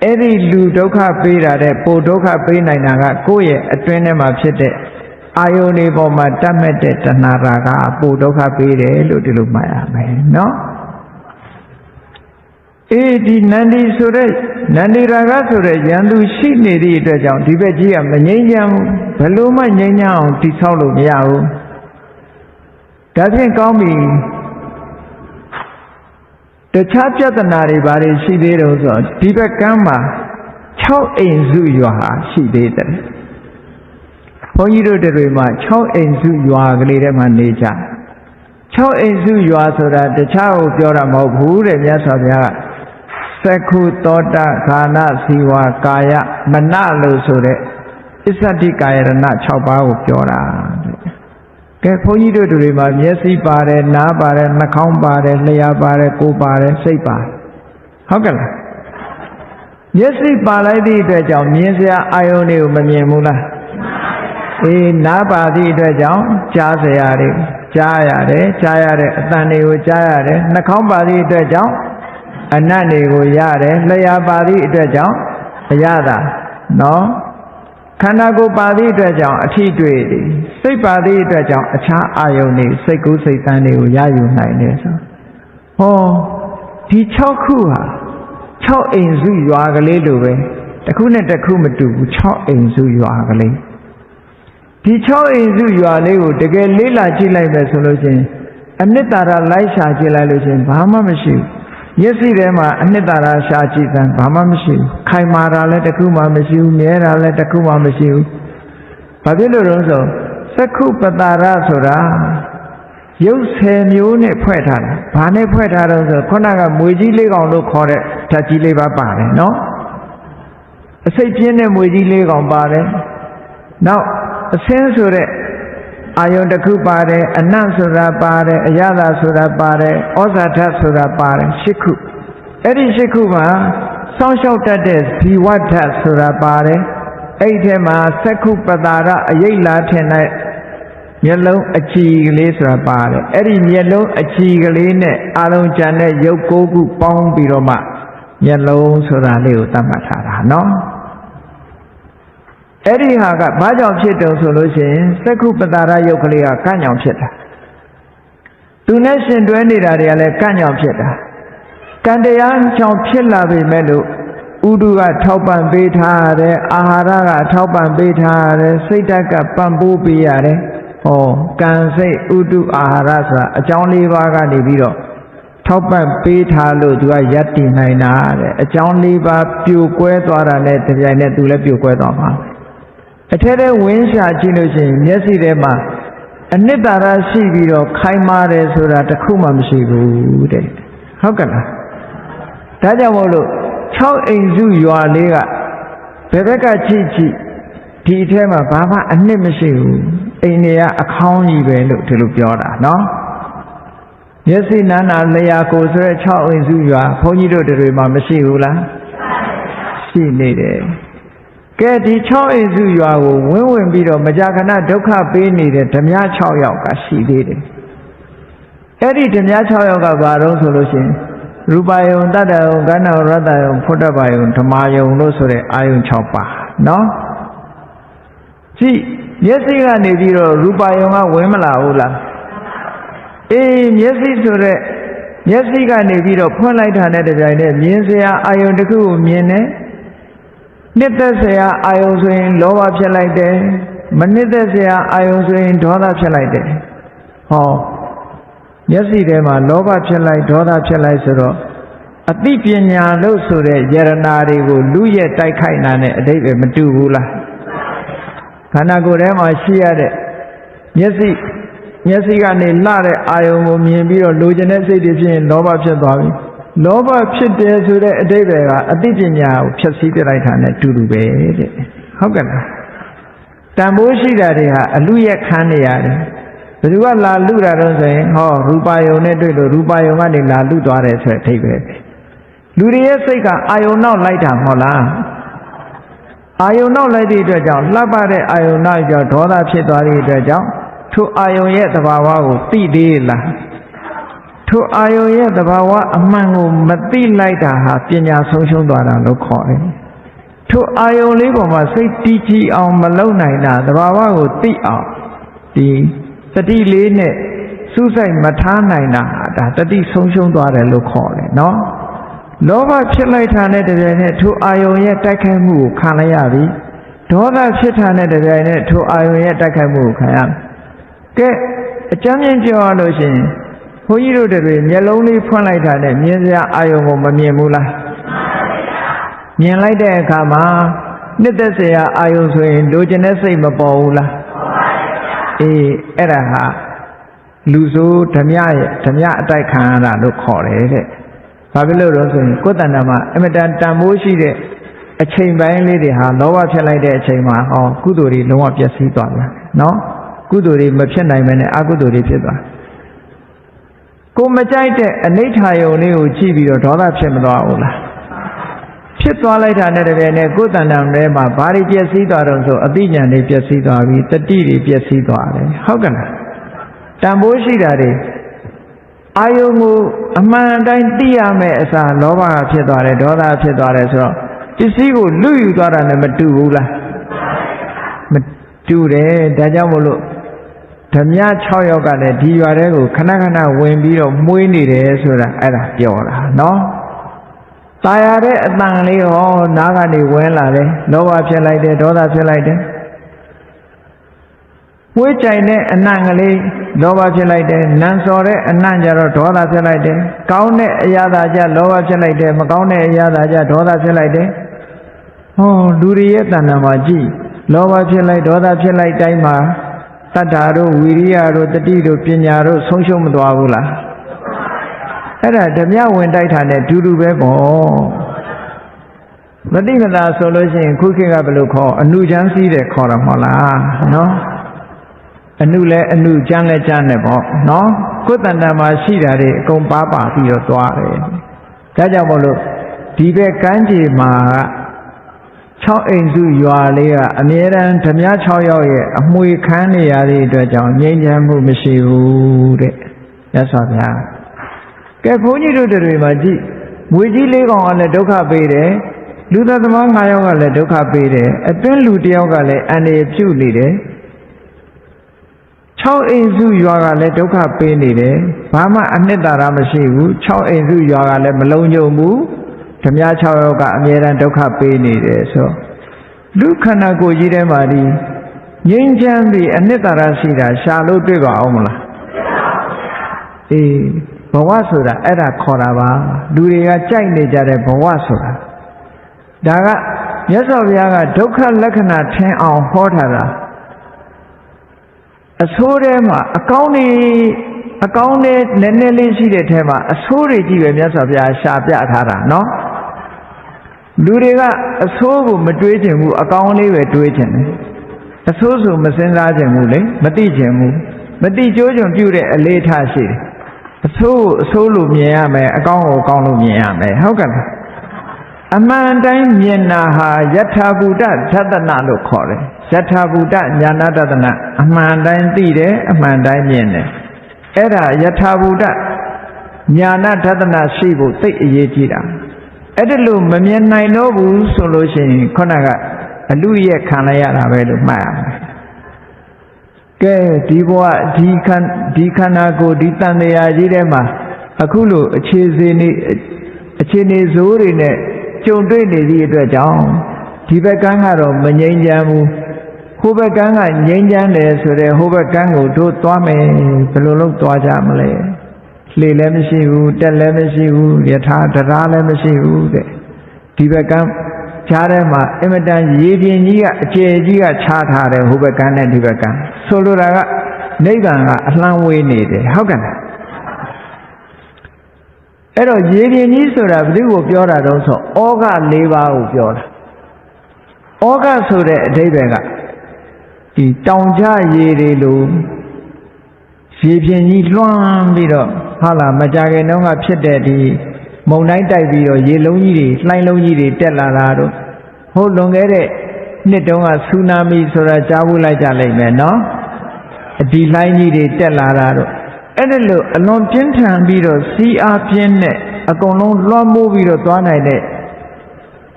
အဲ့ဒီလူဒုက္ခပေးတာတဲ့ပိုဒုက္ခပေးနိုင်တာကကိုယ့်ရဲ့အတွင်းထဲမှာဖြစ်တဲ့အာယုန်တွေပေါ်မှာတတ်မဲ့တဲ့တဏှာရာကပိုဒုက္ခပေးတယ်လို့ဒီလိုမှတ်ရမယ်နော်ဒီနန္ဒီဆိုတဲ့နန္ဒီရာဂဆိုတဲ့ယန္တုရှိနေသည့်အတွက်ကြောင့်ဒီဘက်ကြီးကမငြိမ်းချမ်းဘူးဘယ်လိုမှငြိမ်းချမ်းအောင်တိဆောက်လို့မရဘူးဒါဖြင့်ကောင်းပြီတခြားပြဿနာတွေဘာတွေရှိသေးတော့ဆိုဒီဘက်ကမ်းမှာ6အိမ်စုရွာရှိသေးတယ်ဘုန်းကြီးတို့တွေမှာ6အိမ်စုရွာကလေးထဲမှာနေကြ6အိမ်စုရွာဆိုတာတခြားကိုပြောတာမဟုတ်ဘူးတဲ့မြတ်စွာဘုရားသက္ခုသောတာခာနစီဝါကာယမနလို့ဆိုတဲ့အစ္ဆတိကာယရဏ6ပါးကိုပြောတာကဲဘုန်းကြီးတို့တွေမှာမျက်စိပါတယ်နားပါတယ်နှာခေါင်းပါတယ်လျှာပါတယ်ကိုယ်ပါတယ်စိတ်ပါတယ်ဟုတ်ကဲ့လားမျက်စိပါလိုက်သည့်အတွက်ကြောင့်မြင်စရာအာယုန်တွေကိုမမြင်ဘူးလားနားပါသည့်အတွက်ကြောင့်ကြားစရာတွေကြားရတယ်ကြားရတဲ့အသံတွေကိုကြားရတယ်နှာခေါင်းပါသည့်အတွက်ကြောင့်အနတ်တွေကိုရတယ်လျှာပါသည့်အတွက်ကြောင့်အရသာနော်ခန္ဓာကိုယ်ပါသည့်အတွက်ကြောင့်အထီးတွေ့တယ်စိတ်ပါသည့်အတွက်ကြောင့်အခြားအာယုန်တွေစိတ်ကူးစိတ်သန်းတွေကိုရယူနိုင်တယ်ဆိုဟောဒီ6ခုဟာ6အိမ်စုရွာကလေးလိုပဲတစ်ခုနဲ့တစ်ခုမတူဘူး6အိမ်စုရွာကလေးဒီ6အိမ်စုရွာလေးကိုတကယ်လေးလာကြည့်လိုက်မယ်ဆိုလို့ချင်းအနှစ်သာရလိုက်ရှာကြည့်လိုက်လို့ချင်းဘာမှမရှိဘူးမျက်စိထဲမှာအနှစ်သာရရှာကြည့်တဲ့ဘာမှမရှိဘူးခိုင်မာတာလည်းတစ်ခုမှမရှိဘူးမြဲတာလည်းတစ်ခုမှမရှိဘူးဘာဖြစ်လို့လဲဆိုသက္ခုပတာရဆိုတာရုပ်10မျိုးနဲ့ဖွဲ့ထားတာဘာနဲ့ဖွဲ့ထားတော့ဆိုခုနကမွေကြီးလေးကောင်လို့ခေါ်တဲ့ဓာတ်ကြီးလေးပါပါတယ်နော်အစိတ်ပြင်းတဲ့မွေကြီးလေးကောင်ပါတယ်နောက်အစင်းဆိုတဲ့အာယုန်တစ်ခုပါတယ်အနတ်ဆိုတာပါတယ်အရသာဆိုတာပါတယ်ဩဇာဓာတ်ဆိုတာပါတယ်8ခုအဲ့ဒီ8ခုမှာစောင့်ရှောက်တတ်တဲ့ဇီဝဓာတ်ဆိုတာပါတယ်အဲ့ဒီထဲမှာသက္ခုပတာရအယိတ်လာထင်တဲ့မျက်လုံးအကြည်ကလေးဆိုတာပါတယ်အဲ့ဒီမျက်လုံးအကြည်ကလေးနဲ့အာလုံးကြံတဲ့ရုပ်9ခုပေါင်းပြီးတော့မှမျက်လုံးဆိုတာလေးကိုသတ်မှတ်ထားတာနော်အဲ့ဒီဟာကဘာကြောင့်ဖြစ်တုံဆိုလို့ရှိရင်သက္ခုပတာရယုတ်ကလေးကကန့်ညောင်ဖြစ်တာသူနဲ့ရှင်တွဲနေတာတွေကလည်းကန့်ညောင်ဖြစ်တာကံတရားကြောင့်ဖြစ်လာပြီမဲ့လို့ဥဒုကထောက်ပံ့ပေးထားတယ်အာဟာရကထောက်ပံ့ပေးထားတယ်စိတ်ဓာတ်ကပံ့ပိုးပေးရတယ်ဟောကံစိတ်ဥဒုအာဟာရဆိုတာအကြောင်း၄ပါးကနေပြီးတော့ထောက်ပံ့ပေးထားလို့သူကယက်တည်နိုင်တာတဲ့အကြောင်း၄ပါးပြိုကွဲသွားတာနဲ့တပြိုင်နက်သူလည်းပြိုကွဲသွားမှာအထက်ထဲဝင်းရှာကြည့်လို့ရှိရင်မျက်စိထဲမှာအနှစ်သာရရှိပြီးတော့ခိုင်မာတယ်ဆိုတာတစ်ခုမှမရှိဘူးတဲ့ဟုတ်ကဲ့လားဒါကြောင့်မို့လို့6အိမ်စုရွာလေးကဘယ်ဘက်ကကြည့်ကြည့်ဒီအထဲမှာဘာမှအနှစ်မရှိဘူးအိမ်တွေကအခေါင်းကြီးပဲလို့ဒီလိုပြောတာနော်မျက်စိနာနာလျှာကိုယ်ဆိုတဲ့6အိမ်စုရွာဘုန်းကြီးတို့တွေမှာမရှိဘူးလား ရှိနေတယ်ကဲဒီ6အိမ်စုရွာကိုဝင်ပြီးတော့မကြာခဏဒုက္ခပေးနေတဲ့ဓမြ6ယောက်ကရှိသေးတယ်အဲ့ဒီဓမြ6ယောက်ကဘာတော့ဆိုလို့ရှိရင်ရူပယုံတတ္တယုံကဏ္ဍယုံရတ္တယုံဖုဒ္ဓဘာယုံဓမ္မယုံလို့ဆိုတဲ့အာယုံ6ပါးနော်ကြည့်မျက်စိကနေပြီးတော့ရူပယုံကဝင်မလာဘူးလားအေးမျက်စိဆိုတဲ့မျက်စိကနေပြီးတော့ဖွင့်လိုက်တာနဲ့တပြိုင်တည်းမြင်စရာအာယုံတစ်ခုကိုမြင်တယ်နှစ်သက်စရာအာယုံဆိုရင်လောဘဖြစ်လိုက်တယ်မနှစ်သက်စရာအာယုံဆိုရင်ဒေါသဖြစ်လိုက်တယ်ဟောမျက်စိထဲမှာလောဘဖြစ်လိုက်ဒေါသဖြစ်လိုက်ဆိုတော့အသိပညာလို့ဆိုတဲ့ယရနာတွေကိုလူရဲ့တိုက်ခိုက်တာနဲ့အတိတ်ပဲမတူဘူးလားခန္ဓာကိုယ်ထဲမှာရှိရတဲ့မျက်စိကနေလှတဲ့အာယုံကိုမြင်ပြီးတော့လိုချင်တဲ့စိတ်တွေဖြစ်ရင်လောဘဖြစ်သွားပြီလောဘဖြစ်တယ်ဆိုတဲ့အတိတ်ပဲကအသိပညာကိုဖြည့်ဆည်းပြလိုက်တာနဲ့တူတူပဲတဲ့ဟုတ်ကဲ့လားတန်ဖိုးရှိတာတွေဟာအလူရဲ့ခန်းနေရတယ်ဘယ်သူကလာလူတာတော့ဆိုရင်ဟောရူပယုံနဲ့တွေ့လို့ရူပယုံကနေလာလူသွားတယ်ဆိုတဲ့အထိပ္ပယ်ပဲလူတွေရဲ့စိတ်ကအာယုံနောက်လိုက်တာမဟုတ်လားအာယုံနောက်လိုက်တဲ့အတွက်ကြောင့်လှပတဲ့အာယုံနောက်ကြောင့်ဒေါသဖြစ်သွားတဲ့အတွက်ကြောင့်ထိုအာယုံရဲ့သဘာဝကိုသိသေးလားထိုအာယုံရဲ့သဘာဝအမှန်ကိုမသိလိုက်တာဟာပညာဆုံးရှုံးသွားတာလို့ခေါ်တယ်ထိုအာယုံလေးပေါ်မှာစိတ်တည်ကြည်အောင်မလုပ်နိုင်တာသဘာဝကိုသိအောင်ဒီတတိလေးနဲ့စူးစိုက်မထားနိုင်တာဒါတတိဆုံးရှုံးသွားတယ်လို့ခေါ်တယ်နော်လောဘဖြစ်လိုက်တာနဲ့တပြိုင်နက်ထိုအာယုံရဲ့တိုက်ခိုက်မှုကိုခံလိုက်ရပြီဒေါသဖြစ်တာနဲ့တပြိုင်နက်ထိုအာယုံရဲ့တိုက်ခိုက်မှုကိုခံရကဲအကျမ်းမြင့်ပြောရလို့ရှိရင်ဘုန်းကြီးတို့တွေမျက်လုံးလေးဖွင့်လိုက်တာနဲ့မြင်စရာအာယုံကိုမမြင်ဘူးလားမြင်လိုက်တဲ့အခါမှာနှစ်သက်စရာအာယုံဆိုရင်လိုချင်တဲ့စိတ်မပေါ်ဘူးလားအေးအဲ့ဒါဟာလူဆိုးဓမြရဲ့ဓမြအတိုက်ခံရတာလို့ခေါ်တယ်တဲ့ဘာဖြစ်လို့လဲဆိုရင်ကိုယ်တဏ္ဍာမှာအမတန်တန်ဖိုးရှိတဲ့အချိန်ပိုင်းလေးတွေဟာလောဘဖြစ်လိုက်တဲ့အချိန်မှာဟောကုသိုလ်တွေလုံးဝပျက်စီးသွားတယ်နော်ကုသိုလ်တွေမဖြစ်နိုင်မနဲ့အကုသိုလ်တွေဖြစ်သွားကိုမကြိုက်တဲ့အနိဋ္ဌာယုံလေးကိုကြည့်ပြီးတော့ဒေါသဖြစ်မသွားဘူးလားဖြစ်သွားလိုက်တာနဲ့တကယ်နဲ့ကိုယ်တဏ္ဍာထဲမှာဘာတွေပျက်စီးသွားတော့ဆိုအသိဉာဏ်တွေပျက်စီးသွားပြီတတိတွေပျက်စီးသွားတယ်ဟုတ်ကဲ့လားတန်ဖိုးရှိတာတွေအာယုံကိုအမှန်တိုင်းသိရမယ်အစားလောဘကဖြစ်သွားတယ်ဒေါသဖြစ်သွားတယ်ဆိုတော့ပစ္စည်းကိုလူယူသွားတာနဲ့မတူဘူးလားမတူတယ်ဒါကြောင့်မို့လို့ဓမြ6ယောက်ကလည်းဒီရွာထဲကိုခဏခဏဝင်ပြီးတော့မွေးနေတယ်ဆိုတာအဲ့ဒါပြောတာနော်ตายရတဲ့အတန်လေးဟောနားကနေဝင်လာတယ်လောဘဖြစ်လိုက်တယ်ဒေါသဖြစ်လိုက်တယ်မွေးကြိုင်တဲ့အနံ့ကလေးလောဘဖြစ်လိုက်တယ်နံစော်တဲ့အနံ့ကြတော့ဒေါသဖြစ်လိုက်တယ်ကောင်းတဲ့အရာသာကြလောဘဖြစ်လိုက်တယ်မကောင်းတဲ့အရာသာကြဒေါသဖြစ်လိုက်တယ်ဟောလူတွေရဲ့တဏ္ဍာမှာကြည့်လောဘဖြစ်လိုက်ဒေါသဖြစ်လိုက်တိုင်းမှာတတ္တာတို့ဝီရိယတို့တတိတို့ပညာတို့ဆုံးရှုံးမသွားဘူးလားအဲ့ဒါဓမြဝင်တိုက်တာနဲ့တူတူပဲပေါ့မတိမသာဆိုလို့ရှိရင်ခုခေတ်ကဘယ်လိုခေါ်အနုချမ်းစည်းတယ်ခေါ်တာမဟုတ်လားနော်အနုလဲအနုချမ်းလဲချမ်းတယ်ပေါ့နော်ကိုယ်တဏ္ဍာမှာရှိတာတွေအကုန်ပါပြီးတော့သွားတယ်ဒါကြောင့်မို့လို့ဒီဘက်ကမ်းခြေမှာ6အိမ်စုရွာလေးကအမြဲတမ်းဓမြ6ယောက်ရဲ့အမွေခံနေရတဲ့အတွက်ကြောင့်ငြိမ်းချမ်းမှုမရှိဘူးတဲ့ရသော်ဗျာကဲဘုန်းကြီးတို့တွေမှာကြည့်ငွေကြီး၄កောင်ကလည်းဒုက္ခပေးတယ်လူသက်သမား9ယောက်ကလည်းဒုက္ခပေးတယ်အတွင်းလူ1ယောက်ကလည်းအန္တရာယ်ပြုနေတယ်6အိမ်စုရွာကလည်းဒုက္ခပေးနေတယ်ဘာမှအနှစ်သာရမရှိဘူး6အိမ်စုရွာကလည်းမလုံးကြုံဘူးဓမြ6ယောက်ကအမြဲတမ်းဒုက္ခပေးနေတယ်ဆိုလူခန္ဓာကိုယ်ကြီးထဲမှာဒီငြိမ်းချမ်းပြီးအနှစ်သာရရှိတာရှာလို့တွေ့ပါအောင်မလားအေးဘဝဆိုတာအဲ့ဒါခေါ်တာပါလူတွေကကြိုက်နေကြတဲ့ဘဝဆိုတာဒါကမြတ်စွာဘုရားကဒုက္ခလက္ခဏာထင်အောင်ဟောထားတာအဆိုးထဲမှာအကောင်းတွေနည်းနည်းလေးရှိတဲ့ထဲမှာအဆိုးတွေကြီးပဲမြတ်စွာဘုရားရှာပြထားတာနော်လူတွေကအဆိုးကိုမတွေးချင်ဘူးအကောင်းလေးပဲတွေးချင်တယ်အဆိုးဆိုမစင်စားချင်ဘူးလေမသိချင်ဘူးမသိကြိုးကြုံပြုတဲ့အလေးထားရှိတယ်အဆိုးကိုအဆိုးလို့မြင်ရမယ်အကောင်းကိုအကောင်းလို့မြင်ရမယ်ဟုတ်ကဲ့လား အမှန်တိုင်းမြင်တာဟာယထာဘူတသတ္တနာလို့ခေါ်တယ်ယထာဘူတညာနာတတနာအမှန်တိုင်းသိတယ်အမှန်တိုင်းမြင်တယ်အဲ့ဒါယထာဘူတညာနာတတနာရှိဖို့သိအရေးကြီးတာအဲ့ဒါလို့မမြင်နိုင်တော့ဘူးဆိုလို့ရှိရင်ခုနကအလူရဲ့ခံလိုက်ရတာပဲလို့မှတ်ရမယ်ကဲဒီဘဝဒီခန္ဓာကိုယ်ဒီတန်တရားကြီးထဲမှာအခုလိုအခြေအနေဇိုးတွေနဲ့ကြုံတွေ့နေသည့်အတွက်ကြောင့်ဒီဘက်ကန်းကတော့မငြိမ်းချမ်းဘူးဟိုဘက်ကန်းကငြိမ်းချမ်းတယ်ဆိုတဲ့ဟိုဘက်ကန်းကိုတို့သွားမယ်ဘယ်လိုလုပ်သွားကြမလဲလှေလည်းမရှိဘူးတက်လည်းမရှိဘူးယထာတရားလည်းမရှိဘူးတဲ့ဒီဘက်ကန်းခြားထဲမှာအင်မတန်ရေပြင်ကြီးကအကျယ်ကြီးကခြားထားတယ်ဟိုဘက်ကန်းနဲ့ဒီဘက်ကန်းဆိုလိုတာကနိဗ္ဗာန်ကအလှမ်းဝေးနေတယ်ဟုတ်ကဲ့အဲ့တော့ရေပြင်ကြီးဆိုတာဘယ်သူကိုပြောတာတော့ဆိုဩဃ၄ပါးကိုပြောတာဩဃဆိုတဲ့အဓိပ္ပာယ်ကဒီတောင်ကျရေတွေလိုရေပြင်ကြီးလွှမ်းပြီးတော့ဟာလာမကြခင်တုန်းကဖြစ်တဲ့ဒီမုန်တိုင်းတိုက်ပြီးတော့ရေလုံးကြီးတွေလှိုင်းလုံးကြီးတွေတက်လာတာတို့ဟိုလွန်ခဲ့တဲ့နှစ်တုန်းကဆူနာမီဆိုတာကြားဘူးလိုက်ကြလိမ့်မယ်နော်ဒီလှိုင်းကြီးတွေတက်လာတာတို့အဲ့ဒါလို့အလွန်ပြင်းထန်ပြီးတော့စီးအားပြင်းနဲ့အကုန်လုံးလွှမ်းမိုးပြီးတော့သွားနိုင်တဲ့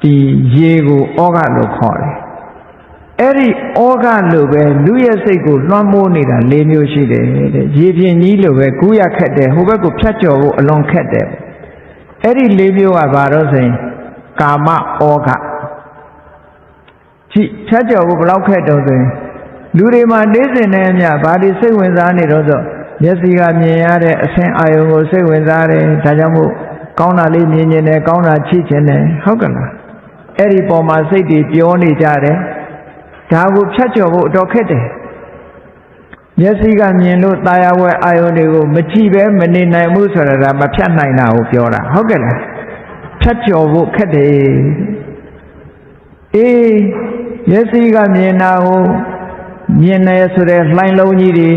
ဒီရေကိုဩဃလို့ခေါ်တယ်အဲ့ဒီဩဃလို့ပဲလူရဲ့စိတ်ကိုလွှမ်းမိုးနေတာ၄မျိုးရှိတယ်တဲ့ရေပြင်းကြီးလို့ပဲကူးရခက်တယ်ဟိုဘက်ကိုဖြတ်ကျော်ဖို့အလွန်ခက်တယ်အဲ့ဒီ၄မျိုးကဘာလို့ဆိုရင်ကာမဩဃကြည့်ဖြတ်ကျော်ဖို့ဘယ်လောက်ခက်တော့ဆိုရင်လူတွေမှာနေစဉ်နဲ့အမျှဘာတွေစိတ်ဝင်စားနေတော့ဆိုမျက်စိကမြင်ရတဲ့အဆင်းအာယုံကိုစိတ်ဝင်စားတယ်ဒါကြောင့်မို့ကောင်းတာလေးမြင်နေတယ်ကောင်းတာချစ်ခြင်းတယ်ဟုတ်ကလားအဲ့ဒီပေါ်မှာစိတ်တွေပြောနေကြတယ်ဒါကိုဖြတ်ကျော်ဖို့အတော်ခက်တယ်မျက်စိကမြင်လို့ตาရဝဲအာယုံတွေကိုမကြည့်ပဲမနေနိုင်ဘူးဆိုတာကမဖြတ်နိုင်တာကိုပြောတာဟုတ်ကဲ့လားဖြတ်ကျော်ဖို့ခက်တယ်အေးမျက်စိကမြင်တာကိုမြင်နေဆိုတဲ့လှိုင်းလုံးကြီးတွေ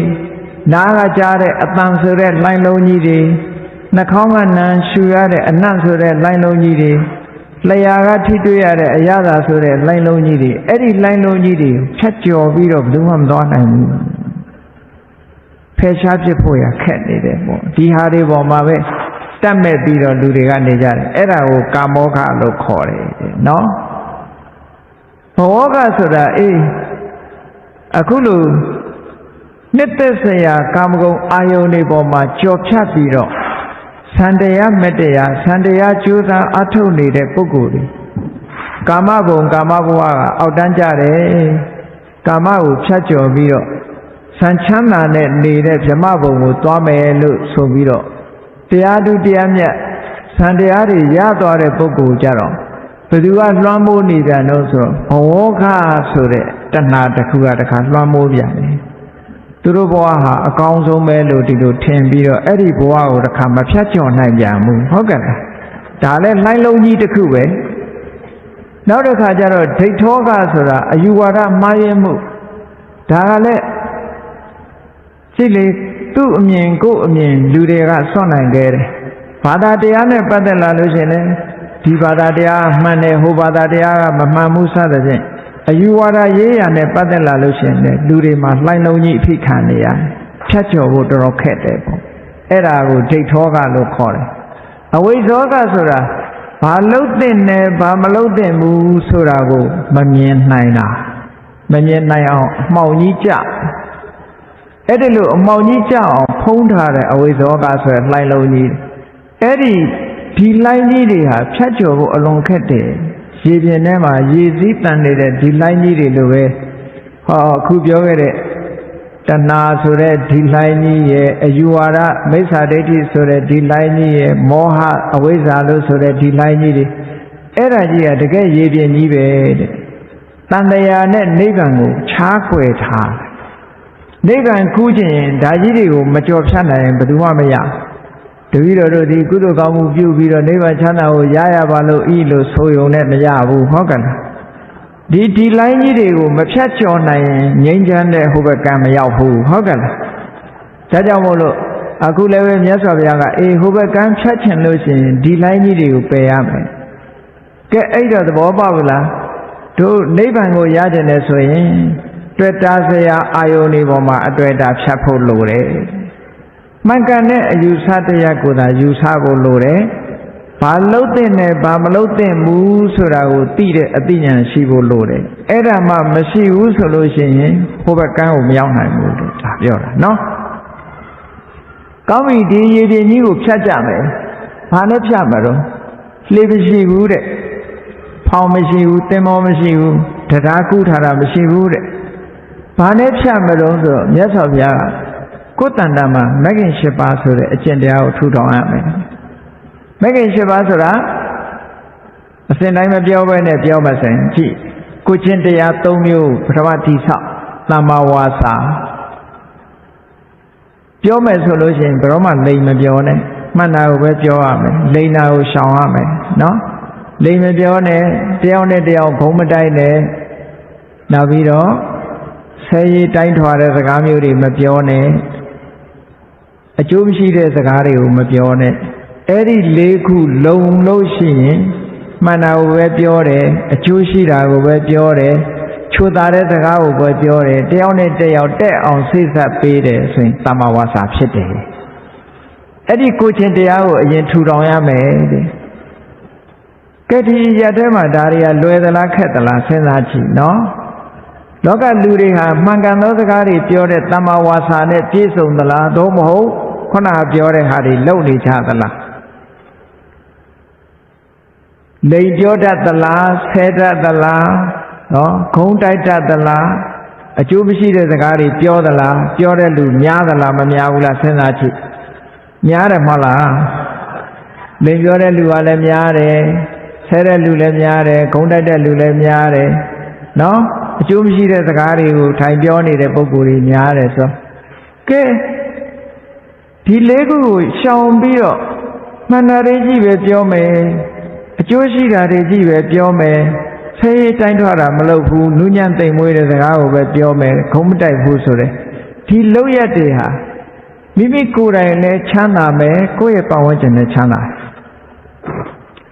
နားကကြားတဲ့အတန်ဆိုတဲ့လှိုင်းလုံးကြီးတွေနှာခေါင်းကနံရှူရတဲ့အနံ့ဆိုတဲ့လှိုင်းလုံးကြီးတွေလျှာကထိတွေ့ရတဲ့အရာသာဆိုတဲ့လှိုင်းလုံးကြီးတွေအဲ့ဒီလှိုင်းလုံးကြီးတွေဖြတ်ကျော်ပြီးတော့ဘယ်သူမှမသွားနိုင်ဘူးဖယ်ရှားပြစ်ဖို့ရခက်နေတယ်ပေါ့ဒီဟာတွေပေါ်မှာပဲတတ်မဲ့ပြီးတော့လူတွေကနေကြတယ်အဲ့ဒါကိုကာမောဃလို့ခေါ်တယ်နော်ဘောဃဆိုတာအေးအခုလိုနှစ်သက်စရာကာမဂုဏ်အာယုန်တွေပေါ်မှာကြော်ဖြတ်ပြီးတော့သံတရားမတရားသံတရားကျိုးစားအထုတ်နေတဲ့ပုဂ္ဂိုလ်တွေကာမဘုံကာမဘဝကအောက်တန်းကြတယ်ကာမကိုဖြတ်ကျော်ပြီးတော့ဆံချမ်းသာနဲ့နေတဲ့ဗြဟ္မဘုံကိုသွားမယ်လို့ဆိုပြီးတော့တရားသူတရားမြတ်သံတရားတွေရသွားတဲ့ပုဂ္ဂိုလ်ကြတော့ဘယ်သူကလွှမ်းမိုးနေကြတော့ဆိုတော့ဘောဃဆိုတဲ့တဏှာတစ်ခုကတခါလွှမ်းမိုးပြန်တယ်သူတို့ဘဝဟာအကောင်းဆုံးပဲလို့ဒီလိုထင်ပြီးတော့အဲ့ဒီဘဝကိုတစ်ခါမဖြတ်ကျော်နိုင်ပြန်ဘူးဟုတ်ကဲ့လားဒါလည်းလှိုင်းလုံးကြီးတစ်ခုပဲနောက်တစ်ခါကျတော့ဒိဋ္ဌောကဆိုတာအယူဝါဒမှားယွင်းမှုဒါကလည်းစိတ်လေသူ့အမြင်ကိုယ့်အမြင်လူတွေကစွန့်နိုင်ခဲ့တယ်ဘာသာတရားနဲ့ပတ်သက်လာလို့ရှိရင်လည်းဒီဘာသာတရားမှန်တယ်ဟိုဘာသာတရားကမမှန်ဘူးစသဖြင့်အယူဝါဒရေးရနဲ့ပတ်သက်လာလို့ရှိရင်လည်းလူတွေမှာလှိုင်းလုံးကြီးအဖိခံနေရတယ်ဖြတ်ကျော်ဖို့တော်တော်ခက်တယ်ပေါ့အဲ့ဒါကိုဒိဋ္ဌောကလို့ခေါ်တယ်အဝိဇ္ဇောကဆိုတာဘာလို့တဲ့နဲ့ဘာမလို့တဲ့ဘူးဆိုတာကိုမမြင်နိုင်တာမမြင်နိုင်အောင်အမှောင်ကြီးကြအဲ့ဒီလိုအမှောင်ကြီးကြအောင်ဖုံးထားတဲ့အဝိဇ္ဇောကဆိုတဲ့လှိုင်းလုံးကြီးအဲ့ဒီလှိုင်းကြီးတွေဟာဖြတ်ကျော်ဖို့အလွန်ခက်တယ်ရေပြင်ထဲမှာရေစည်းတန်နေတဲ့ဒီလှိုင်းကြီးတွေလိုပဲအခုပြောခဲ့တဲ့တဏှာဆိုတဲ့ဒီလှိုင်းကြီးရဲ့အယူဝါဒမိစ္ဆာဒိဋ္ဌိဆိုတဲ့ဒီလှိုင်းကြီးရဲ့မောဟအဝိဇ္ဇာလို့ဆိုတဲ့ဒီလှိုင်းကြီးတွေအဲ့ဒါကြီးကတကယ်ရေပြင်ကြီးပဲတဲ့တန်တရားနဲ့နိဗ္ဗာန်ကိုခြားကွယ်ထားနိဗ္ဗာန်ကူးခြင်းဒါကြီးတွေကိုမကြော်ဖြတ်နိုင်ရင်ဘယ်သူမှမရတပည့်တော်တို့ဒီကုသိုလ်ကောင်းမှုပြုပြီးတော့နိဗ္ဗာန်ချမ်းသာကိုရရပါလို့ဤလို့ဆိုရုံနဲ့မရဘူးဟုတ်ကဲ့လားဒီလိုင်းကြီးတွေကိုမဖြတ်ကျော်နိုင်ရင်ငြိမ်းချမ်းတဲ့ဟိုဘက်ကံမရောက်ဘူးဟုတ်ကဲ့လားဒါကြောင့်မို့လို့အခုလည်းပဲမြတ်စွာဘုရားကအေးဟိုဘက်ကံဖြတ်ချင်လို့ရှိရင်ဒီလိုင်းကြီးတွေကိုပယ်ရမယ် ကဲအဲ့တော့သဘောပေါက်ပြီလားတို့နိဗ္ဗာန်ကိုရကြတယ်ဆိုရင်တွေ့တာစရာအာယုန်ဒီပေါ်မှာအတွေ့အတာဖြတ်ဖို့လိုတယ်မှန်ကန်တဲ့အယူဆတရားကိုသာယူဆဖို့လိုတယ်ဘာလို့တဲ့နဲ့ဘာမလို့တဲ့ဘူးဆိုတာကိုသိတဲ့အသိဉာဏ်ရှိဖို့လိုတယ်အဲ့ဒါမှမရှိဘူးဆိုလို့ရှိရင်ဟိုဘက်ကန်းကိုမရောက်နိုင်ဘူးလို့ဒါပြောတာနော်ကောင်းပြီဒီရေပြင်ကြီးကိုဖြတ်ကြမယ်ဘာနဲ့ဖြတ်မှာတော့လှေမရှိဘူးတဲ့ဖောင်မရှိဘူးသင်္ဘောမရှိဘူးတရားကူးထားတာမရှိဘူးတဲ့ဘာနဲ့ဖြတ်မလို့ဆိုတော့မြတ်စွာဘုရားကကိုယ်တန်တာမှာမဂ္ဂင်၈ပါးဆိုတဲ့အကျင့်တရားကိုထူထောင်ရမယ်မဂ္ဂင်၈ပါးဆိုတာအစဉ်တိုင်းမပြောဘဲနဲ့ပြောမှဆိုင်ကြည့်ကိုချင်းတရား၃မျိုးပထမတိဆောက်သမ္မာဝါစာပြောမယ်ဆိုလို့ရှိရင်ဘယ်တော့မှလိမ်မပြောနဲ့မှန်တာကိုပဲပြောရမယ်လိမ်တာကိုရှောင်ရမယ်နော်လိမ်မပြောနဲ့တယောက်နဲ့တယောက်ဘုံမတိုက်နဲ့နောက်ပြီးတော့ဆဲရီတိုင်းထွာတဲ့စကားမျိုးတွေမပြောနဲ့အကျိုးမရှိတဲ့စကားတွေကိုမပြောနဲ့အဲ့ဒီ၄ခုလုံလို့ရှိရင်မှန်တာကိုပဲပြောတယ်အကျိုးရှိတာကိုပဲပြောတယ်ချိုးသားတဲ့စကားကိုပဲပြောတယ်တယောက်နဲ့တယောက်တက်အောင်စိတ်ဆက်ပေးတယ်ဆိုရင်သမ္မာဝါစာဖြစ်တယ်အဲ့ဒီကိုချင်းတရားကိုအရင်ထူထောင်ရမယ်တဲ့ကဲဒီရတဲ့မှာဒါတွေကလွယ်သလားခက်သလားစဉ်းစားကြည့်နော်လောကလူတွေဟာမှန်ကန်သောစကားတွေပြောတဲ့သမ္မာဝါစာနဲ့ပြည့်စုံသလားသို့မဟုတ်ခုနပြောတဲ့ဟာတွေလုံနေကြသလားလိမ်ပြောတတ်သလားဆဲတတ်သလားနော်ခုံးတိုက်တတ်သလားအကျိုးမရှိတဲ့စကားတွေပြောသလားပြောတဲ့လူများသလားမများဘူးလားစဉ်းစားကြည့်များတယ်မဟုတ်လားလိမ်ပြောတဲ့လူကလည်းများတယ်ဆဲတဲ့လူလည်းများတယ်ခုံးတိုက်တဲ့လူလည်းများတယ်နော်အကျိုးမရှိတဲ့စကားတွေကိုထိုင်ပြောနေတဲ့ပုဂ္ဂိုလ်တွေများတယ်ဆိုကဲဒီ၄ခုကိုရှောင်ပြီးတော့မှန်တာတွေကြီးပဲပြောမယ်အကျိုးရှိတာတွေကြီးပဲပြောမယ်ဆဲရေးတိုင်းထွားတာမလုပ်ဘူးနူးညံ့သိမ်မွေးတဲ့စကားကိုပဲပြောမယ်ခုံးမတိုက်ဘူးဆိုတဲ့ဒီလောက်ရက်တွေဟာမိမိကိုယ်တိုင်လည်းချမ်းသာမယ်ကိုယ့်ရဲ့ပတ်ဝန်းကျင်လည်းချမ်းသာ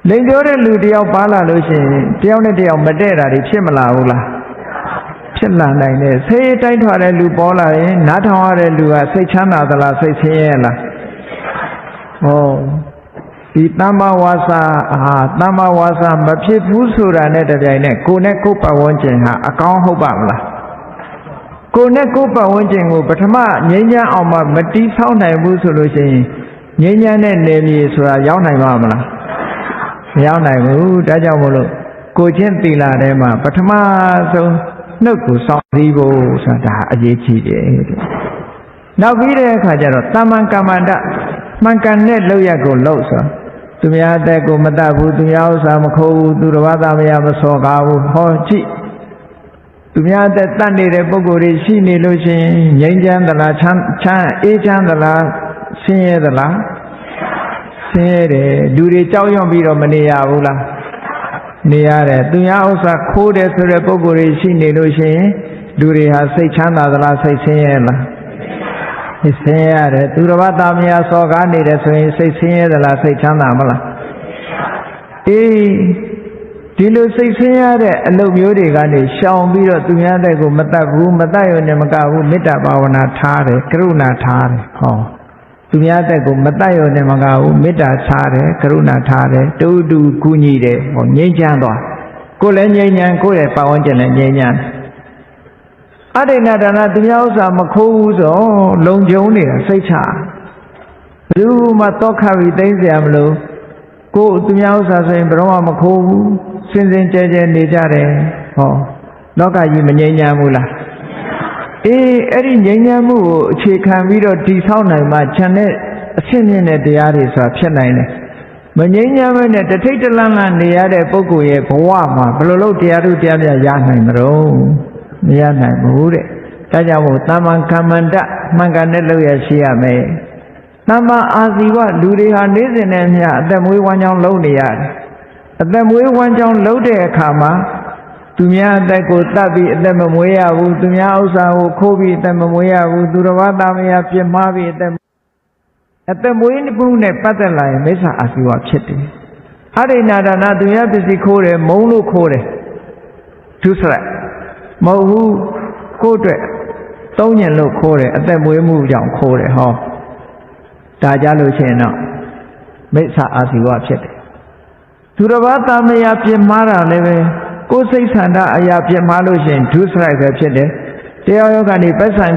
လိမ်ပြောတဲ့လူတယောက်ပါလာလို့ရှိရင်တယောက်နဲ့တယောက်မတည့်တာတွေဖြစ်မလာဘူးလားဖြစ်လာနိုင်တယ်ဆဲရေးတိုင်းထွားတဲ့လူပေါ်လာရင်နားထောင်ရတဲ့လူကစိတ်ချမ်းသာသလားစိတ်ဆင်းရဲလားဟောဒီသမ္မာဝါစာသမ္မာဝါစာမဖြစ်ဘူးဆိုတာနဲ့တပြိုင်နက်ကိုယ်နဲ့ကိုယ်ပတ်ဝန်းကျင်ဟာအကောင်းဟုတ်ပါမလားကိုယ်နဲ့ကိုယ်ပတ်ဝန်းကျင်ကိုပထမငြိမ်းချမ်းအောင်မတီးဆောက်နိုင်ဘူးဆိုလို့ရှိရင်ငြိမ်းချမ်းတဲ့နေမြေဆိုတာရောက်နိုင်ပါမလားမရောက်နိုင်ဘူးဒါကြောင့်မို့လို့ကိုချင်းသီလထဲမှာပထမဆုံးနှုတ်ကိုစောင့်ပြီးဖို့ဆိုတာအရေးကြီးတယ်တဲ့နောက်ပြီးတဲ့အခါကျတော့တမ္မံကမ္မန္တမှန်ကန်တဲ့လောက်ရကိုလောက်ဆိုသူများအသက်ကိုမတတ်ဘူးသူများဥစ္စာမခိုးဘူးသူတစ်ပါးသားမရမစော်ကားဘူးဟောကြည့်သူများအသက်တတ်နေတဲ့ပုဂ္ဂိုလ်တွေရှိနေလို့ရှိရင်ငြိမ်းချမ်းသလားချမ်းအေးချမ်းသလားဆင်းရဲသလားဆင်းရဲတယ်လူတွေကြောက်ရွံ့ပြီးတော့မနေရဘူးလားနေရတယ်သူများဥစ္စာခိုးတယ်ဆိုတဲ့ပုဂ္ဂိုလ်တွေရှိနေလို့ရှိရင်လူတွေဟာစိတ်ချမ်းသာသလားစိတ်ဆင်းရဲလားဆင်းရဲရတယ်သူတစ်ပါးသားမယားစော်ကားနေတယ်ဆိုရင်စိတ်ဆင်းရဲသလားစိတ်ချမ်းသာမလားအေးဒီလိုစိတ်ဆင်းရဲတဲ့အလုပ်မျိုးတွေကနေရှောင်ပြီးတော့သူများတဲ့ကိုမတတ်ဘူးမတတ်ရုံနဲ့မကဘူးမေတ္တာဘာဝနာထားတယ်ကရုဏာထားတယ်ဟောသူများတဲ့ကိုမတတ်ရုံနဲ့မကဘူးမေတ္တာထားတယ်ကရုဏာထားတယ်တူတူကူညီတယ်ဟောငြိမ်းချမ်းသွားကိုယ်လည်းငြိမ်းချမ်းကိုယ့်ရဲ့ပတ်ဝန်းကျင်လည်းငြိမ်းချမ်းအဒိဏဒါနသူများဥစ္စာမခိုးဘူးဆိုလုံခြုံနေတာစိတ်ချဘယ်သူမှတောခပြီးသိမ့်เสียမလို့ကိုယ်သူများဥစ္စာဆိုရင်ဘယ်တော့မှမခိုးဘူးစင်စင်ကြဲကြဲနေကြတယ်ဟောလောကကြီးမငြိမ်းချမ်းဘူးလားအေးအဲ့ဒီငြိမ်းချမ်းမှုကိုအခြေခံပြီးတော့တည်ဆောက်နိုင်မှခြံတဲ့အဖြစ်မြင့်တဲ့တရားတွေဆိုတာဖြစ်နိုင်တယ်မငြိမ်းချမ်းမဲ့နဲ့တထိတ်တလန့်လန့်နေရတဲ့ပုဂ္ဂိုလ်ရဲ့ဘဝမှာဘယ်လိုလုပ်တရားထုတရားပြရနိုင်မလို့မရနိုင်ဘူးတဲ့ဒါကြောင့်မို့သမ္မာကမ္မန္တမှန်ကန်တဲ့လောက်ရရှိရမယ်သမ္မာအာဇီဝလူတွေဟာနေ့စဉ်နဲ့မျှအသက်မွေးဝမ်းကြောင်းလုပ်နေရတယ်အသက်မွေးဝမ်းကြောင်းလုပ်တဲ့အခါမှာသူများအသက်ကိုတတ်ပြီးအသက်မမွေးရဘူးသူများဥစ္စာကိုခိုးပြီးအသက်မမွေးရဘူးသူတစ်ပါးသားမယားပြစ်မှားပြီးအသက်မွေးမှုနဲ့ပတ်သက်လာရင်မိစ္ဆာအာဇီဝဖြစ်တယ် ရိဏဒါနသူရပစ္စည်းခိုးတယ်မုံလို့ခိုးတယ်ဒုစရိုက်မဟုတ်ဘူးကိုယ့်အတွက်သုံးညင်လို့ခိုးတယ်အသက်မွေးမှုကြောင့်ခိုးတယ်ဟောဒါကြလို့ရှိရင်တော့မိစ္ဆာအာဇီဝဖြစ်တယ်သူတစ်ပါးတမယာပြင်းမာတာလည်းပဲကိုယ်စိတ်ဆန္ဒအရာပြင်းမာလို့ရှိရင်ဒုစရိုက်ပဲဖြစ်တယ်တရားယောကနေပတ်စံ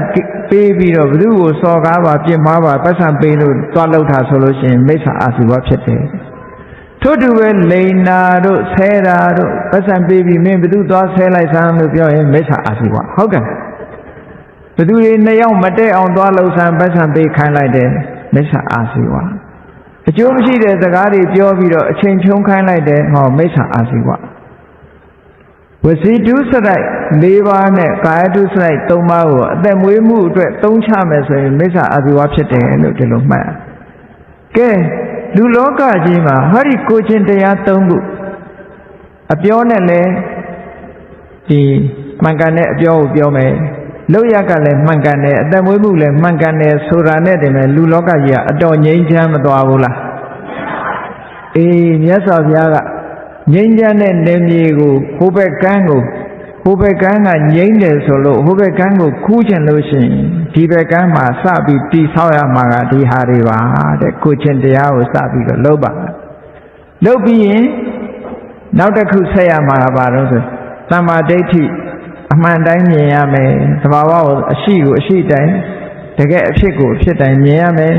ပေးပြီးတော့ဘုသူ့ကိုစော်ကားပါပြင်းမာပါပတ်စံပေးလို့တွားလောက်တာဆိုလို့ရှိရင်မိစ္ဆာအာဇီဝဖြစ်တယ်ထို့တူပဲလိန်နာတို့ဆဲတာတို့ပတ်စံပေးပြီးမင်းဘသူသွားဆဲလိုက်စမ်းလို့ပြောရင်မိစ္ဆာအာဇီဝဟုတ်ကဲ့ဘသူတွေနှစ်ယောက်မတည့်အောင်သွားလှုပ်ဆန်းပတ်စံပေးခိုင်းလိုက်တယ်မိစ္ဆာအာဇီဝအကျိုးမရှိတဲ့စကားတွေပြောပြီးတော့အချိန်ဖြုံးခိုင်းလိုက်တယ်ဟောမိစ္ဆာအာဇီဝဝစီတုစရိုက်၄ပါးနဲ့ကာယတုစရိုက်၃ပါးကိုအသက်မွေးမှုအတွက်သုံးချမယ်ဆိုရင်မိစ္ဆာအာဇီဝဖြစ်တယ်လို့ဒီလိုမှတ်ကဲလူလောကကြီးမှာဟောဒီကိုချင်းတရား၃ခုအပြောနဲ့လည်းဒီမှန်ကန်တဲ့အပြောကိုပြောမယ်လောက်ရကလည်းမှန်ကန်တယ်အသက်မွေးမှုလည်းမှန်ကန်တယ်ဆိုတာနဲ့တည်းမဲ့လူလောကကြီးကအတော်ငြိမ်းချမ်းမသွားဘူးလားအေးမြတ်စွာဘုရားကငြိမ်းချမ်းတဲ့နေမြေကိုဟိုဘက်ကန်းကိုဟိုဘက်ကန်းကငြိမ်းတယ်ဆိုလို့ဟိုဘက်ကန်းကိုခူးချင်လို့ရှိရင်ဒီဘက်ကန်းမှာစပြီးတိဆောက်ရမှာကဒီဟာတွေပါတဲ့ကိုချင်းတရားကိုစပြီးတော့လုပ်ပါလုပ်ပြီးရင်နောက်တစ်ခုဆက်ရမှာကဘာလို့ဆိုသမ္မာဒိဋ္ဌိအမှန်တိုင်းမြင်ရမယ်သဘာဝကိုအရှိကိုအရှိတိုင်းတကယ်အဖြစ်ကိုအဖြစ်တိုင်းမြင်ရမယ်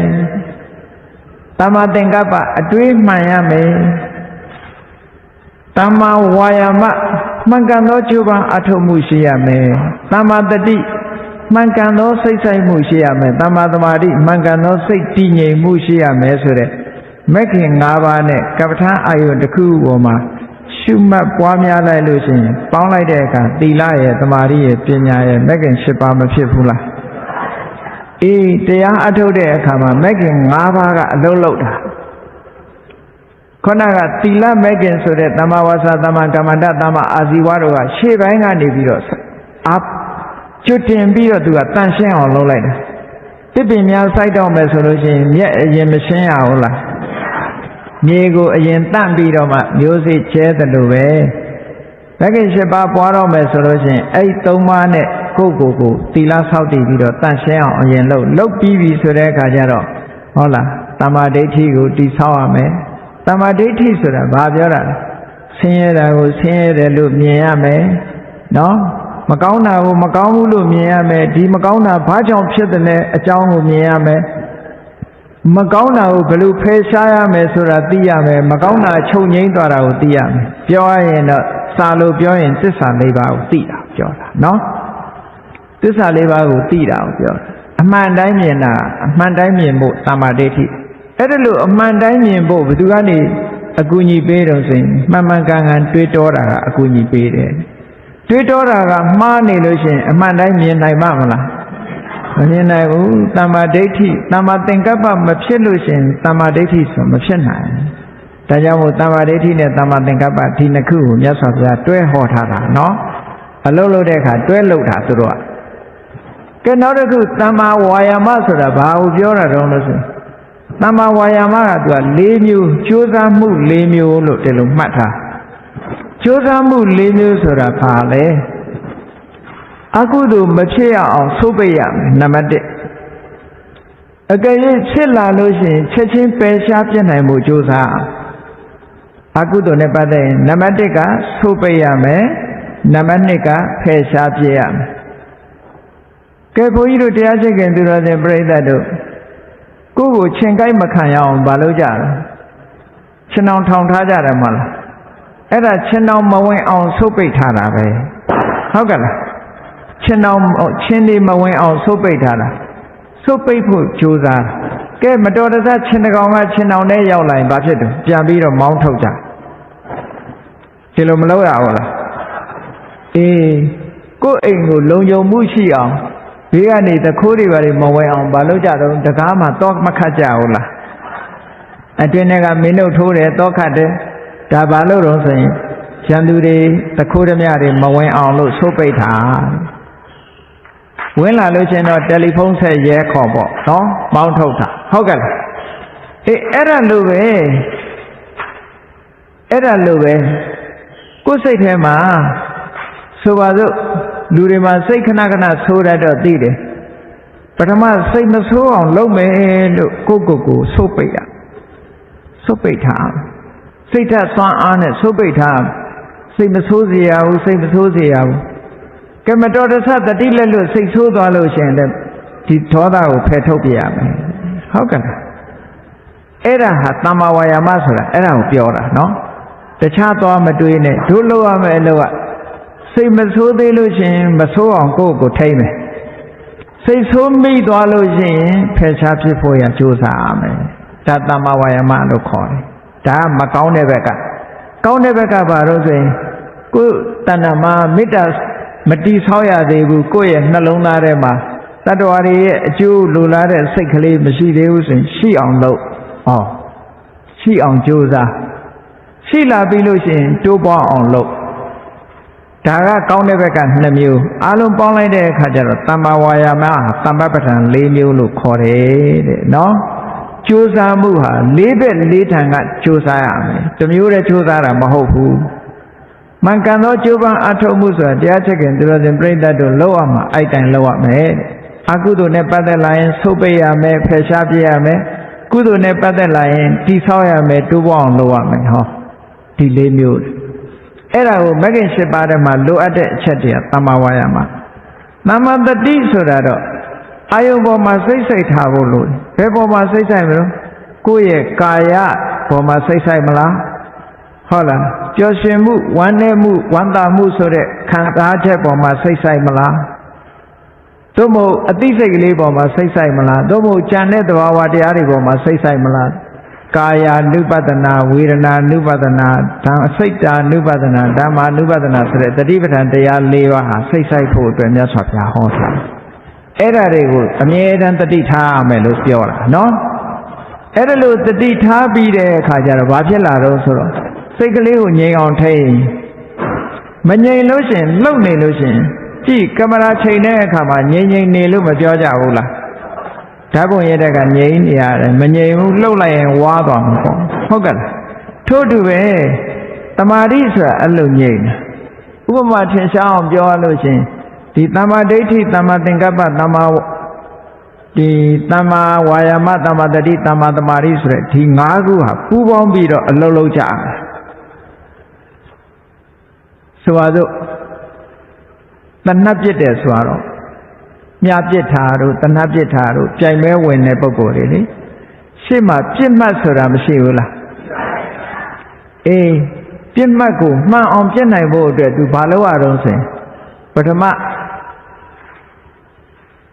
သမ္မာသင်္ကပ္ပအတွေးမှန်ရမယ်သမ္မာဝါယာမမှန်ကန်သောကြိုးပမ်းအထောက်မှုရှိရမယ်သမ္မာတတိမှန်ကန်သောစိတ်ဆိုင်မှုရှိရမယ်သမ္မာသမာဓိမှန်ကန်သောစိတ်တည်ငြိမ်မှုရှိရမယ်ဆိုတဲ့မဂ်ခင်၅ပါးနဲ့ကပ္ပဋ္ဌာန်းအာယုန်တစ်ခုပေါ်မှာရှုမှတ်ပွားများလိုက်လို့ရှိရင်ပေါင်းလိုက်တဲ့အခါသီလရဲ့သမာဓိရဲ့ပညာရဲ့မဂ်ခင်၈ပါးမဖြစ်ဘူးလားအေးတရားအထုတ်တဲ့အခါမှာမဂ်ခင်၅ပါးကအလုံးလုံးတာခொနကသီလမဂ်ခင်ဆိုတဲ့သမ္မာဝါစာသမ္မာကမ္မန္တသမ္မာအာဇီဝတို့ကရှေ့ပိုင်းကနေပြီးတော့ကျွတ်တင်ပြီးတော့သူကတန်ရှင်းအောင်လုပ်လိုက်တာတစ်ပင်များစိုက်တော့မယ်ဆိုလို့ရှိရင်မြက်အရင်မရှင်းရဘူးလားမြေကိုအရင်တန့်ပြီးတော့မှမျိုးစေ့ကျဲတယ်လို့ပဲမဂ်ခင်၈ပါးပွားတော့မယ်ဆိုလို့ရှိရင်အဲ့ဒီ၃ပါးနဲ့ကိုယ်သီလဆောက်တည်ပြီးတော့တန်ရှင်းအောင်အရင်လုပ်ပြီးပြီဆိုတဲ့အခါကျတော့ဟုတ်လားသမ္မာဒိဋ္ဌိကိုတည်ဆောက်ရမယ်သမ္မာဒိဋ္ဌိဆိုတာဘာပြောတာလဲဆင်းရဲတာကိုဆင်းရဲတယ်လို့မြင်ရမယ်နော်မကောင်းတာကိုမကောင်းဘူးလို့မြင်ရမယ်ဒီမကောင်းတာဘာကြောင့်ဖြစ်တယ်လဲအကြောင်းကိုမြင်ရမယ်မကောင်းတာကိုဘယ်လိုဖယ်ရှားရမယ်ဆိုတာသိရမယ်မကောင်းတာချုပ်ငြိမ်းသွားတာကိုသိရမယ်ပြောရရင်တော့စာလို့ပြောရင်သစ္စာ၄ပါးကိုသိတာပြောတာနော်သစ္စာ၄ပါးကိုသိတာကိုပြောတာအမှန်တိုင်းမြင်တာအမှန်တိုင်းမြင်ဖို့သမ္မာဒိဋ္ဌိအဲ့ဒါလို့အမှန်တိုင်းမြင်ဖို့ဘယ်သူကနေအကူအညီပေးတော့ဆိုရင်မှန်မှန်ကန်ကန်တွေးတောတာကအကူအညီပေးတယ်တွေးတောတာကမှားနေလို့ရှိရင်အမှန်တိုင်းမြင်နိုင်မှာမလားမမြင်နိုင်ဘူးသမ္မာဒိဋ္ဌိသမ္မာသင်္ကပ္ပမဖြစ်လို့ရှိရင်သမ္မာဒိဋ္ဌိဆိုမဖြစ်နိုင်ဒါကြောင့်မို့သမ္မာဒိဋ္ဌိနဲ့သမ္မာသင်္ကပ္ပဒီနှစ်ခုကိုမြတ်စွာဘုရားတွဲဟောထားတာနော်အလုပ်လုပ်တဲ့အခါတွဲလုပ်တာသူတို့ကကဲနောက်တစ်ခုသမ္မာဝါယာမဆိုတာဘာကိုပြောတာတော့လို့ဆိုသမ္မာဝါယာမကသူက၄မျိုးကြိုးစားမှု၄မျိုးလို့ဒီလိုမှတ်ထားကြိုးစားမှု၄မျိုးဆိုတာဘာလဲအကုသိုလ်မဖြစ်ရအောင်စိုးပိတ်ရမယ်နံပါတ်1အကယ်၍ဖြစ်လာလို့ရှိရင်ချက်ချင်းပယ်ရှားပြတ်နိုင်မှုကြိုးစားအကုသိုလ်နဲ့ပတ်သက်ရင်နံပါတ်1ကစိုးပိတ်ရမယ်နံပါတ်2ကဖယ်ရှားပြရမယ်ကဲဘုန်းကြီးတို့တရားရှိခင်သူတော်စင်ပြိဿတ်တို့ကိုယ့်ကိုချင်ကိုက်မခံရအောင်မလုပ်ကြဘူးခြင်အောင်ထောင်ထားကြတယ်မဟုတ်လားအဲ့ဒါခြင်အောင်မဝင်အောင်ဆုပ်ပိတ်ထားတာပဲဟုတ်ကဲ့လားခြင်တွေမဝင်အောင်ဆုပ်ပိတ်ထားတာဆုပ်ပိတ်ဖို့ကြိုးစားကဲမတော်တဆခြင်တကောင်ကခြင်အောင်နဲ့ရောက်လာရင်ဘာဖြစ်တယ်ပြန်ပြီးတော့မောင်းထုတ်ကြဒီလိုမလုပ်ရဘူးလားအေးကိုယ့်အိမ်ကိုလုံခြုံမှုရှိအောင်ဘေးကနေတခိုးတွေပါတွေမဝင်အောင်မလုပ်ကြတော့တကားမှတော့မခတ်ကြဘူးလားအတွင်းကမင်းတို့ထိုးတယ်တော့ခတ်တယ်ဒါဘာလို့တော့ဆိုရင်ရန်သူတွေတခိုးဓမြတွေမဝင်အောင်လို့ဆုပ်ပိတ်တာဝင်လာလို့ချင်းတော့တယ်လီဖုန်းဆက်ရဲခေါ်ပေါ့နော်မောင်းထုတ်တာဟုတ်ကဲ့လားအေးအဲ့ဒါလို့ပဲ အဲ့ဒါလို့ပဲကိုယ်စိတ်ထဲမှာဆိုပါစို့လူတွေမှာစိတ်ခဏခဏဆိုးတတ်တော့သိတယ်ပထမစိတ်မဆိုးအောင်လုပ်မယ်လို့ကိုဆိုးပိတ်ရဆိုးပိတ်ထားစိတ်ဓာတ်သွမ်းအားနဲ့ဆိုးပိတ်ထားစိတ်မဆိုးစေရဘူးစိတ်မဆိုးစေရဘူးကမတော်တဆတတိလက်လို့စိတ်ဆိုးသွားလို့ရှိရင်လည်းဒီဒေါသကိုဖယ်ထုတ်ပြရမယ်ဟုတ်ကဲ့အဲ့ဒါဟာတမ္မာဝါယာမဆိုတာအဲ့ဒါကိုပြောတာနော်တခြားသွားမတွေးနဲ့တို့လို့ရမယ်လို့ကစိတ်မဆိုးသေးလို့ရှိရင်မဆိုးအောင်ကိုယ့်ကိုထိမ့်မယ်စိတ်ဆိုးမိသွားလို့ရှိရင်ဖယ်ရှားဖြစ်ဖို့ရကြိုးစားရမယ်ဒါတမ္မာဝါယာမလို့ခေါ်တယ်ဒါမကောင်းတဲ့ဘက်ကကောင်းတဲ့ဘက်ကဘာလို့ဆိုရင်ကိုယ်တဏ္ဍာမှာမေတ္တာမတီးဆောက်ရသေးဘူးကိုယ့်ရဲ့နှလုံးသားထဲမှာတတ္တဝါတွေရဲ့အကျိုးလိုလားတဲ့စိတ်ကလေးမရှိသေးဘူးဆိုရင်ရှိအောင်လုပ်ရှိအောင်ကြိုးစားရှိလာပြီလို့ရှိရင်တိုးပွားအောင်လုပ်ဒါကကောင်းတဲ့ဘက်က2မျိုးအားလုံးပေါင်းလိုက်တဲ့အခါကျတော့တမ္မာဝါယာမသမ္ပပဋ္ဌာန်4မျိုးလို့ခေါ်တယ်တဲ့နော်ကြိုးစားမှုဟာ4ဘက်4ထံကကြိုးစားရမယ်တစ်မျိုးတည်းကြိုးစားတာမဟုတ်ဘူးမှန်ကန်သောကြိုးပမ်းအထောက်မှုဆိုတာတရားချက်ခင်သူတော်စင်ပြိဿတ်တို့လောက်အောင်အဲ့တိုင်လောက်ရမယ်အကုသိုလ်နဲ့ပတ်သက်လာရင်ဆုတ်ပိတ်ရမယ်ဖယ်ရှားပြရမယ်ကုသိုလ်နဲ့ပတ်သက်လာရင်တိဆောက်ရမယ်တိုးပွားအောင်လုပ်ရမယ်ဟောဒီ4မျိုးအဲ့ဒါကိုမဂ္ဂင်7ပါးထဲမှာလိုအပ်တဲ့အချက်တွေကတမ္မာဝါယာမသမ္မာတတိဆိုတာတော့အာယုံပေါ်မှာစိတ်ဆိုင်ထားဖို့လို့ဘယ်ပေါ်မှာစိတ်ဆိုင်မလို့ကိုယ့်ရဲ့ကာယပေါ်မှာစိတ်ဆိုင်မလားဟုတ်လားပျော်ရွှင်မှုဝမ်းနည်းမှုဝမ်းသာမှုဆိုတဲ့ခံစားချက်ပေါ်မှာစိတ်ဆိုင်မလားသို့မဟုတ်အသိစိတ်ကလေးပေါ်မှာစိတ်ဆိုင်မလားသို့မဟုတ်ကြံတဲ့သဘာဝတရားတွေပေါ်မှာစိတ်ဆိုင်မလားကာယ ानु ပဒနာဝေဒနာ ानु ပဒနာဓမ္မစိတ်တာ ानु ပဒနာဓမ္မာ ानु ပဒနာဆိုတဲ့တတိပဋ္ဌာန်တရား၄ပါးဟာစိတ်ဆိုင်ဖို့အတွက်မြတ်စွာဘုရားဟောထားအဲ့ဒါတွေကိုအမြဲတမ်းတတိထားရမယ်လို့ပြောတာနော်အဲ့ဒါလို့တတိထားပြီးတဲ့အခါကျတော့ဘာဖြစ်လာတော့ဆိုတော့စိတ်ကလေးကိုငြိမ်အောင်ထိန်းမငြိမ်လို့ရှင်လှုပ်နေလို့ရှင်ကြည့်ကင်မရာချိန်တဲ့အခါမှာငြိမ်နေလို့မပြောကြဘူးလားဓာတ်ပုံရတဲ့ကငြိမ်နေရတယ်မငြိမ်ဘူးလှုပ်လိုက်ရင်ဝါသွားမှာပေါ့ဟုတ်ကဲ့လားထို့တူပဲတမာတိဆိုတာအဲ့လိုငြိမ်ဥပမာထင်ရှားအောင်ပြောရလို့ရှင်ဒီတမ္မာဒိဋ္ဌိတမ္မာသင်္ကပ္ပတမ္မာဒီတမ္မာဝါယာမတမ္မာတတိတမ္မာသမာဓိဆိုတဲ့ဒီ5ခုဟာပူးပေါင်းပြီးတော့အလုံးလုံးကြတယ်ဆိုပါစို့တဏှတ်ပြစ်တယ်ဆိုတော့မြားပြစ်တာတို့တဏှတ်ပြစ်တာတို့ပြိုင်မဲဝင်တဲ့ပုံကိုယ်တွေလေရှေ့မှာပြစ်မှတ်ဆိုတာမရှိဘူးလားအေးပြစ်မှတ်ကိုမှန်အောင်ပြစ်နိုင်ဖို့အတွက်သူဘာလုပ်ရတော့ဆိုရင်ပထမ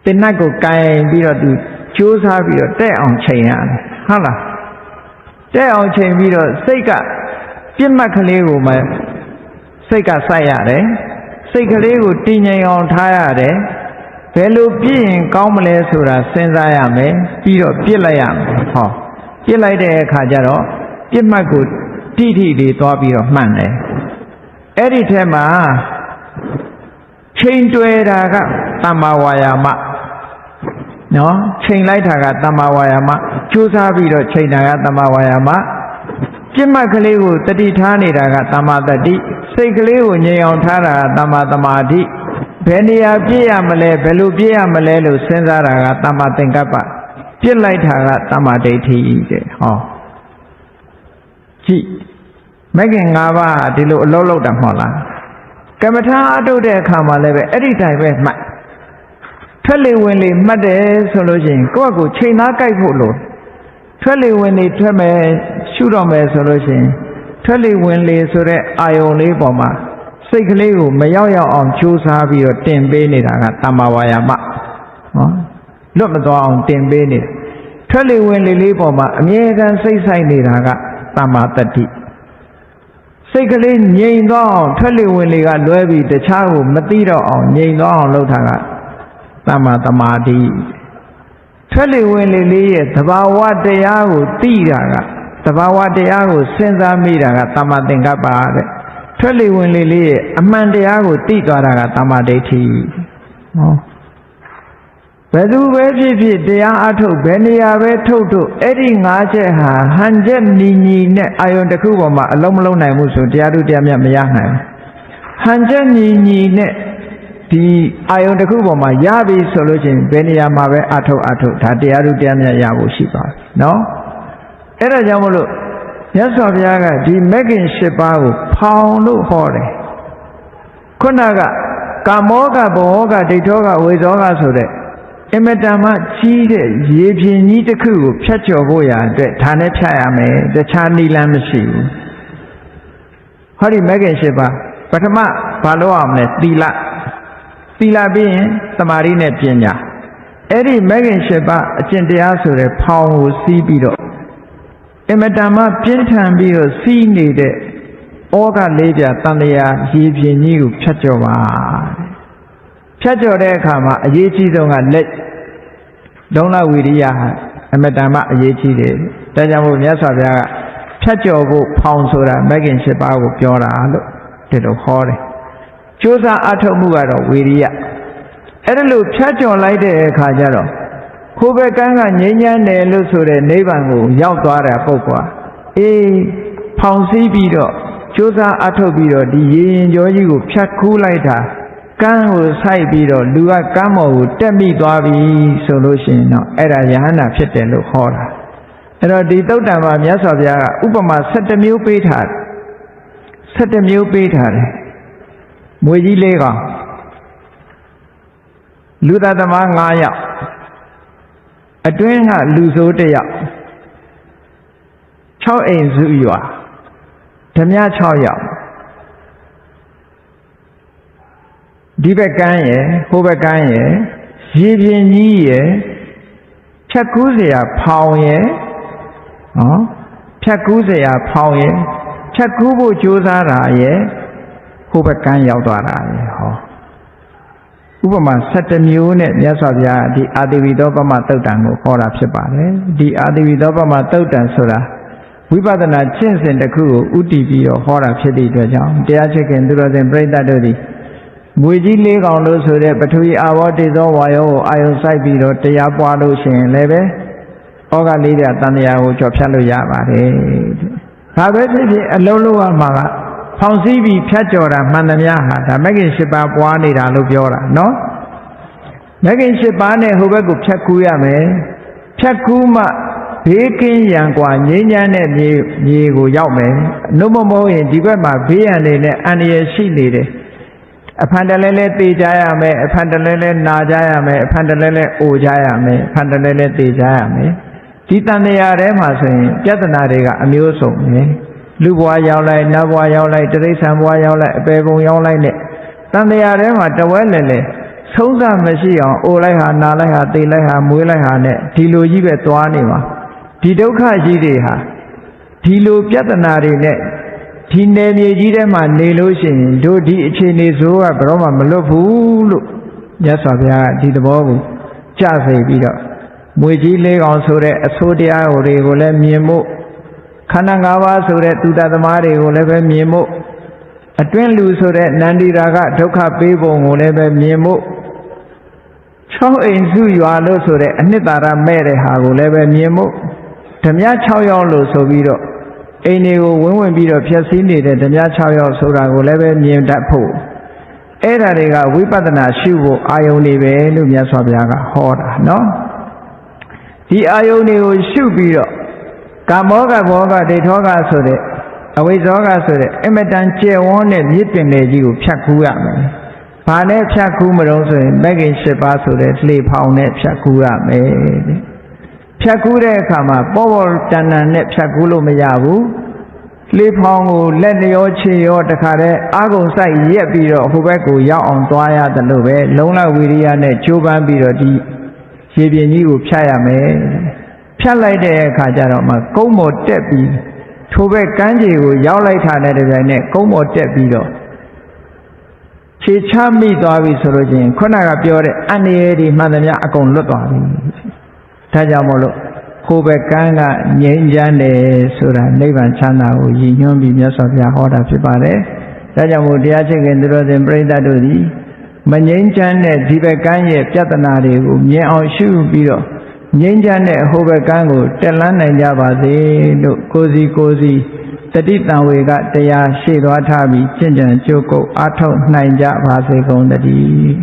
တင်နှက်ကိုကင်ပြီးတော့သူကြိုးစားပြီးတော့တဲ့အောင်ချိန်ရတယ်ဟုတ်လားတဲ့အောင်ချိန်ပြီးတော့စိတ်ကပြစ်မှတ်ကလေးကိုမှစိတ်ကစိုက်ရတယ်စိတ်ကလေးကိုတည်ငြိမ်အောင်ထားရတယ်ဘယ်လိုပြည့်ရင်ကောင်းမလဲဆိုတာစဉ်းစားရမယ်ပြီးတော့ပြစ်လိုက်ရမယ်ဟောပြစ်လိုက်တဲ့အခါကျတော့ပြစ်မှတ်ကိုတိတိလေးသွားပြီးတော့မှန်တယ်အဲ့ဒီထဲမှာချိန်တွယ်တာကတမ္မာဝါယာမနော်ချိန်လိုက်တာကတမ္မာဝါယာမကြိုးစားပြီးတော့ချိန်တာကတမ္မာဝါယာမပြစ်မှတ်ကလေးကိုတတိထားနေတာကတမ္မာတတိစိတ်ကလေးကိုငြိမ်အောင်ထားတာကတမ္မာသမာဓိဘယ်နေရာပြည့်ရမလဲဘယ်လိုပြည့်ရမလဲလို့စဉ်းစားတာကတမ္မာသင်္ကပ္ပပြစ်လိုက်တာကတမ္မာဒိဋ္ဌိတဲ့ဟောကြည့်မဂ္ဂင်၅ပါးဒီလိုအလုံးလုံးတာမဟုတ်လားကမ္မထာအထုတ်တဲ့အခါမှာလည်းပဲအဲ့ဒီတိုင်ပဲမှတ်ထွက်လေဝင်လေမှတ်တယ်ဆိုလို့ရှိရင်ကိုယ့်အကိုချိန်သားကြိုက်ဖို့လို့ထွက်လေဝင်လေထွက်မယ်ရှုတော့မယ်ဆိုလို့ရှိရင်ထွက်လေဝင်လေဆိုတဲ့အာယုံလေးပေါ်မှာစိတ်ကလေးကိုမရောက်ရောက်အောင်ကြိုးစားပြီးတော့တင်ပေးနေတာကတမ္မာဝါယာမနော်လွတ်မသွားအောင်တင်ပေးနေတာထွက်လေဝင်လေလေးပေါ်မှာအမြဲတမ်းစိတ်ဆိုင်နေတာကတမ္မာတတိစိတ်ကလေးငြိမ်သွားအောင်ထွက်လေဝင်လေကလွဲပြီးတခြားကိုမသိတော့အောင်ငြိမ်သွားအောင်လုပ်တာကတမ္မာသမာဓိထွက်လေဝင်လေလေးရဲ့သဘာဝတရားကိုသိတာကသဘာဝတရားကိုစဉ်းစားမိတာကတမ္မာသင်္ကပ္ပတဲ့ထွက်လေဝင်လေလေးရဲ့အမှန်တရားကိုသိသွားတာကတမ္မာဒိဋ္ဌိဟော ဘယ်သူပဲဖြစ်ဖြစ်တရားအထုတ်ဘယ်နေရာပဲထုတ်ထုတ်အဲ့ဒီ၅ချက်ဟာဟန်ချက်ညီညီနဲ့အာယုန်တစ်ခုပေါ်မှာအလုံးမလုံးနိုင်ဘူးဆိုတရားတို့တရားမြတ်မရနိုင်ဟန်ချက်ညီညီနဲ့ဒီအာယုန်တစ်ခုပေါ်မှာရပြီဆိုလို့ချင်းဘယ်နေရာမှာပဲအထုတ်ဒါတရားတို့တရားမြတ်ရဖို့ရှိပါတယ်နော်အဲ့ဒါကြောင့်မလို့မြတ်စွာဘုရားကဒီမဂ္ဂင်၈ပါးကိုဖောင်လို့ဟောတယ်ခုနကကာမောကဘောကဒိဋ္ဌောကဝေဇောကဆိုတဲ့အမတန်မှကြီးတဲ့ရေပြင်ကြီးတစ်ခုကိုဖြတ်ကျော်ဖို့ရအတွက်ဒါနဲ့ဖြတ်ရမယ်တခြားနည်းလမ်းမရှိဘူးဟောဒီမဂ္ဂင်၈ပါးပထမဘာလို့အောင်လဲသီလပြီးရင်သမာဓိနဲ့ပညာအဲ့ဒီမဂ္ဂင်၈ပါးအကျင့်တရားဆိုတဲ့ဖောင်ကိုစီးပြီးတော့အမတန်မှပြင်းထန်ပြီးတော့စီးနေတဲ့ဩဃလေးပြတန်လျာရေပြင်ကြီးကိုဖြတ်ကျော်ပါဖြတ်ကျော်တဲ့အခါမှာအရေးကြီးဆုံးကလက်လုံးလဝိရိယဟာအမတန်မှအရေးကြီးတယ်ဒါကြောင့်မို့မြတ်စွာဘုရားကဖြတ်ကျော်ဖို့ဖောင်ဆိုတာမဂ္ဂင်၈ပါးကိုပြောတာလို့ဒီလိုခေါ်တယ်ကြိုးစားအထောက်မှုကတော့ဝိရိယအဲ့ဒါလို့ဖြတ်ကျော်လိုက်တဲ့အခါကျတော့ခိုးဘက်ကန်းကငြိမ်းချမ်းတယ်လို့ဆိုတဲ့နိဗ္ဗာန်ကိုရောက်သွားတဲ့ပုဂ္ဂိုလ်ဖောင်စည်းပြီးတော့ကြိုးစားအထောက်ပြီးတော့ဒီရေရင်ကြောကြီးကိုဖြတ်ခူးလိုက်တာကန်းကိုစိုက်ပြီးတော့လူကကန်းမော်ကိုတက်မိသွားပြီဆိုလို့ရှိရင်တော့အဲ့ဒါယဟန္တာဖြစ်တယ်လို့ခေါ်တာအဲ့တော့ဒီသုတ်တံမှာမြတ်စွာဘုရားကဥပမာ17မျိုးပေးထားတယ်17မျိုးပေးထားတယ်မွေကြီး၄ကောင်လူသားသမား9ယောက်အတွင်းကလူဆိုး1ယောက်6အိမ်စုရွာဓမြ6ယောက်ဒီဘက်ကန်းရယ်ဟိုဘက်ကန်းရယ်ရေပြင်ကြီးရယ်ဖြတ်ကူးเสียဖောင်ရယ်နော်ဖြတ်ကူးเสียဖောင်ရယ်ဖြတ်ကူးဖို့ကြိုးစားတာရယ်ဟိုဘက်ကန်းရောက်သွားတာရယ်ဟောဥပမာ17မျိုးနဲ့မြတ်စွာဘုရားဒီအာတိဝိသောပမသုတ်တံကိုခေါ်တာဖြစ်ပါတယ်ဒီအာတိဝိသောပမသုတ်တံဆိုတာဝိပဿနာကျင့်စဉ်တစ်ခုကိုဥတည်ပြီးတော့ဟောတာဖြစ်တဲ့အတွက်ကြောင့်တရားချစ်ခင်သူတော်စင်ပြိဿတို့သည်မွေကြီး၄ကောင်လို့ဆိုတဲ့ပထဝီအာဘောတေဇောဝါယောကိုအာယုံစိုက်ပြီးတော့တရားပွားလို့ရှိရင်လည်းပဲဩဃလေးပြတန်တရားကိုကျော်ဖြတ်လို့ရပါတယ်ဒါပဲဖြစ်ဖြစ်အလုံးလုံးအမှားကဖောင်စည်းပြီးဖြတ်ကျော်တာမှန်သမျှဟာဒါမဂ္ဂင်၈ပါးပွားနေတာလို့ပြောတာနော်မဂ္ဂင်၈ပါးနဲ့ဟိုဘက်ကိုဖြတ်ကူးရမယ်ဖြတ်ကူးမှဘေးကင်းရန်กว่าငြိမ်းချမ်းတဲ့မြေကိုရောက်မယ်နှုတ်မမိုးရင်ဒီဘက်မှာဘေးရန်တွေနဲ့အန္တရာယ်ရှိနေတယ်အဖန်တလဲလဲသေကြရမယ်အဖန်တလဲလဲနာကြရမယ်အဖန်တလဲလဲအိုကြရမယ်အဖန်တလဲလဲသေကြရမယ်ဒီတန်တရားထဲမှာဆိုရင်ပြဿနာတွေကအမျိုးစုံပဲလူဘဝရောက်လိုက်နတ်ဘဝရောက်လိုက်တိရစ္ဆာန်ဘဝရောက်လိုက်အပေပုံရောက်လိုက်နဲ့တန်တရားထဲမှာတဝဲလဲလဲဆုံးစမရှိအောင်အိုလိုက်ဟာနာလိုက်ဟာသေလိုက်ဟာမွေးလိုက်ဟာနဲ့ဒီလိုကြီးပဲသွားနေမှာဒီဒုက္ခကြီးတွေဟာဒီလိုပြဿနာတွေနဲ့ဒီနယ်မြေကြီးထဲမှာနေလို့ရှိရင်တို့ဒီအခြေအနေဆိုးကဘယ်တော့မှမလွတ်ဘူးလို့မြတ်စွာဘုရားကဒီသဘောကိုကြားစေပြီးတော့မွေကြီး၄ကောင်ဆိုတဲ့အဆိုးတရားတွေကိုလည်းမြင်ဖို့ခန္ဓာ၅ပါးဆိုတဲ့သူတသမားတွေကိုလည်းပဲမြင်ဖို့အတွင်းလူဆိုတဲ့နန္ဒီရာကဒုက္ခပေးပုံကိုလည်းပဲမြင်ဖို့6အိမ်စုရွာလို့ဆိုတဲ့အနှစ်သာရမဲ့တဲ့ဟာကိုလည်းပဲမြင်ဖို့ဓမြ6ယောက်လို့ဆိုပြီးတော့အိမ်တွေကိုဝင်ပြီးတော့ဖြည့်ဆည်းနေတဲ့ဓမြ6ယောက်ဆိုတာကိုလည်းပဲမြင်တတ်ဖို့အဲ့ဒါတွေကဝိပဿနာရှုဖို့အာယုန်တွေပဲလို့မြတ်စွာဘုရားကဟောတာနော်ဒီအာယုန်တွေကိုရှုပြီးတော့ကာမောကဘောကဒိဋ္ဌောကဆိုတဲ့အဝိဇ္ဇောကဆိုတဲ့အမတန်ကျယ်ဝန်းတဲ့မြစ်ပင်လေကြီးကိုဖြတ်ကူးရမယ်။ဘာနဲ့ဖြတ်ကူးမလို့ဆိုရင်မဂ္ဂင်၈ပါးဆိုတဲ့လှေဖောင်နဲ့ဖြတ်ကူးရမယ်တဲ့။ဖြတ်ကူးတဲ့အခါမှာပေါ်ပေါ်တန်တန်နဲ့ဖြတ်ကူးလို့မရဘူး။လှေဖောင်ကိုလက်လျောခြေရောတခါတည်းအာဂုံဆိုင်ရက်ပြီးတော့ဟိုဘက်ကိုရောက်အောင်သွားရတယ်လို့ပဲလုံလဝိရိယနဲ့ကြိုးပမ်းပြီးတော့ဒီရေပြင်ကြီးကိုဖြတ်ရမယ်။ဖြတ်လိုက်တဲ့အခါကျတော့မှကုန်းပေါ်တက်ပြီးထိုဘက်ကမ်းခြေကိုရောက်လိုက်တာနဲ့တပြိုင်နက်ကုန်းပေါ်တက်ပြီးတော့ခြေချမိသွားပြီဆိုလို့ချင်းခုနကပြောတဲ့အန္တရာယ်တွေမှန်သမျှအကုန်လွတ်သွားပြီ။ဒါကြောင့်မို့လို့ဟိုဘက်ကမ်းကငြိမ်းချမ်းတယ်ဆိုတာနိဗ္ဗာန်ချမ်းသာကိုရည်ညွှန်းပြီးမြတ်စွာဘုရားဟောတာဖြစ်ပါတယ်။ဒါကြောင့်မို့တရားချစ်ခင်သူတော်စင်ပရိသတ်တို့သည် မငြိမ်းချမ်းတဲ့ဒီဘက်ကမ်းရဲ့ပြဿနာတွေကိုမြင်အောင်ရှုပြီးတော့ငြိမ်းချမ်းတဲ့ဟိုဘက်ကမ်းကိုတက်လှမ်းနိုင်ကြပါစေလို့ကိုယ်စီတတိတံဝေကတရားရှေ့သွားထားပြီးကျင့်ကြံကြိုးကုပ်အားထုတ်နိုင်ကြပါစေကုန်သတည်း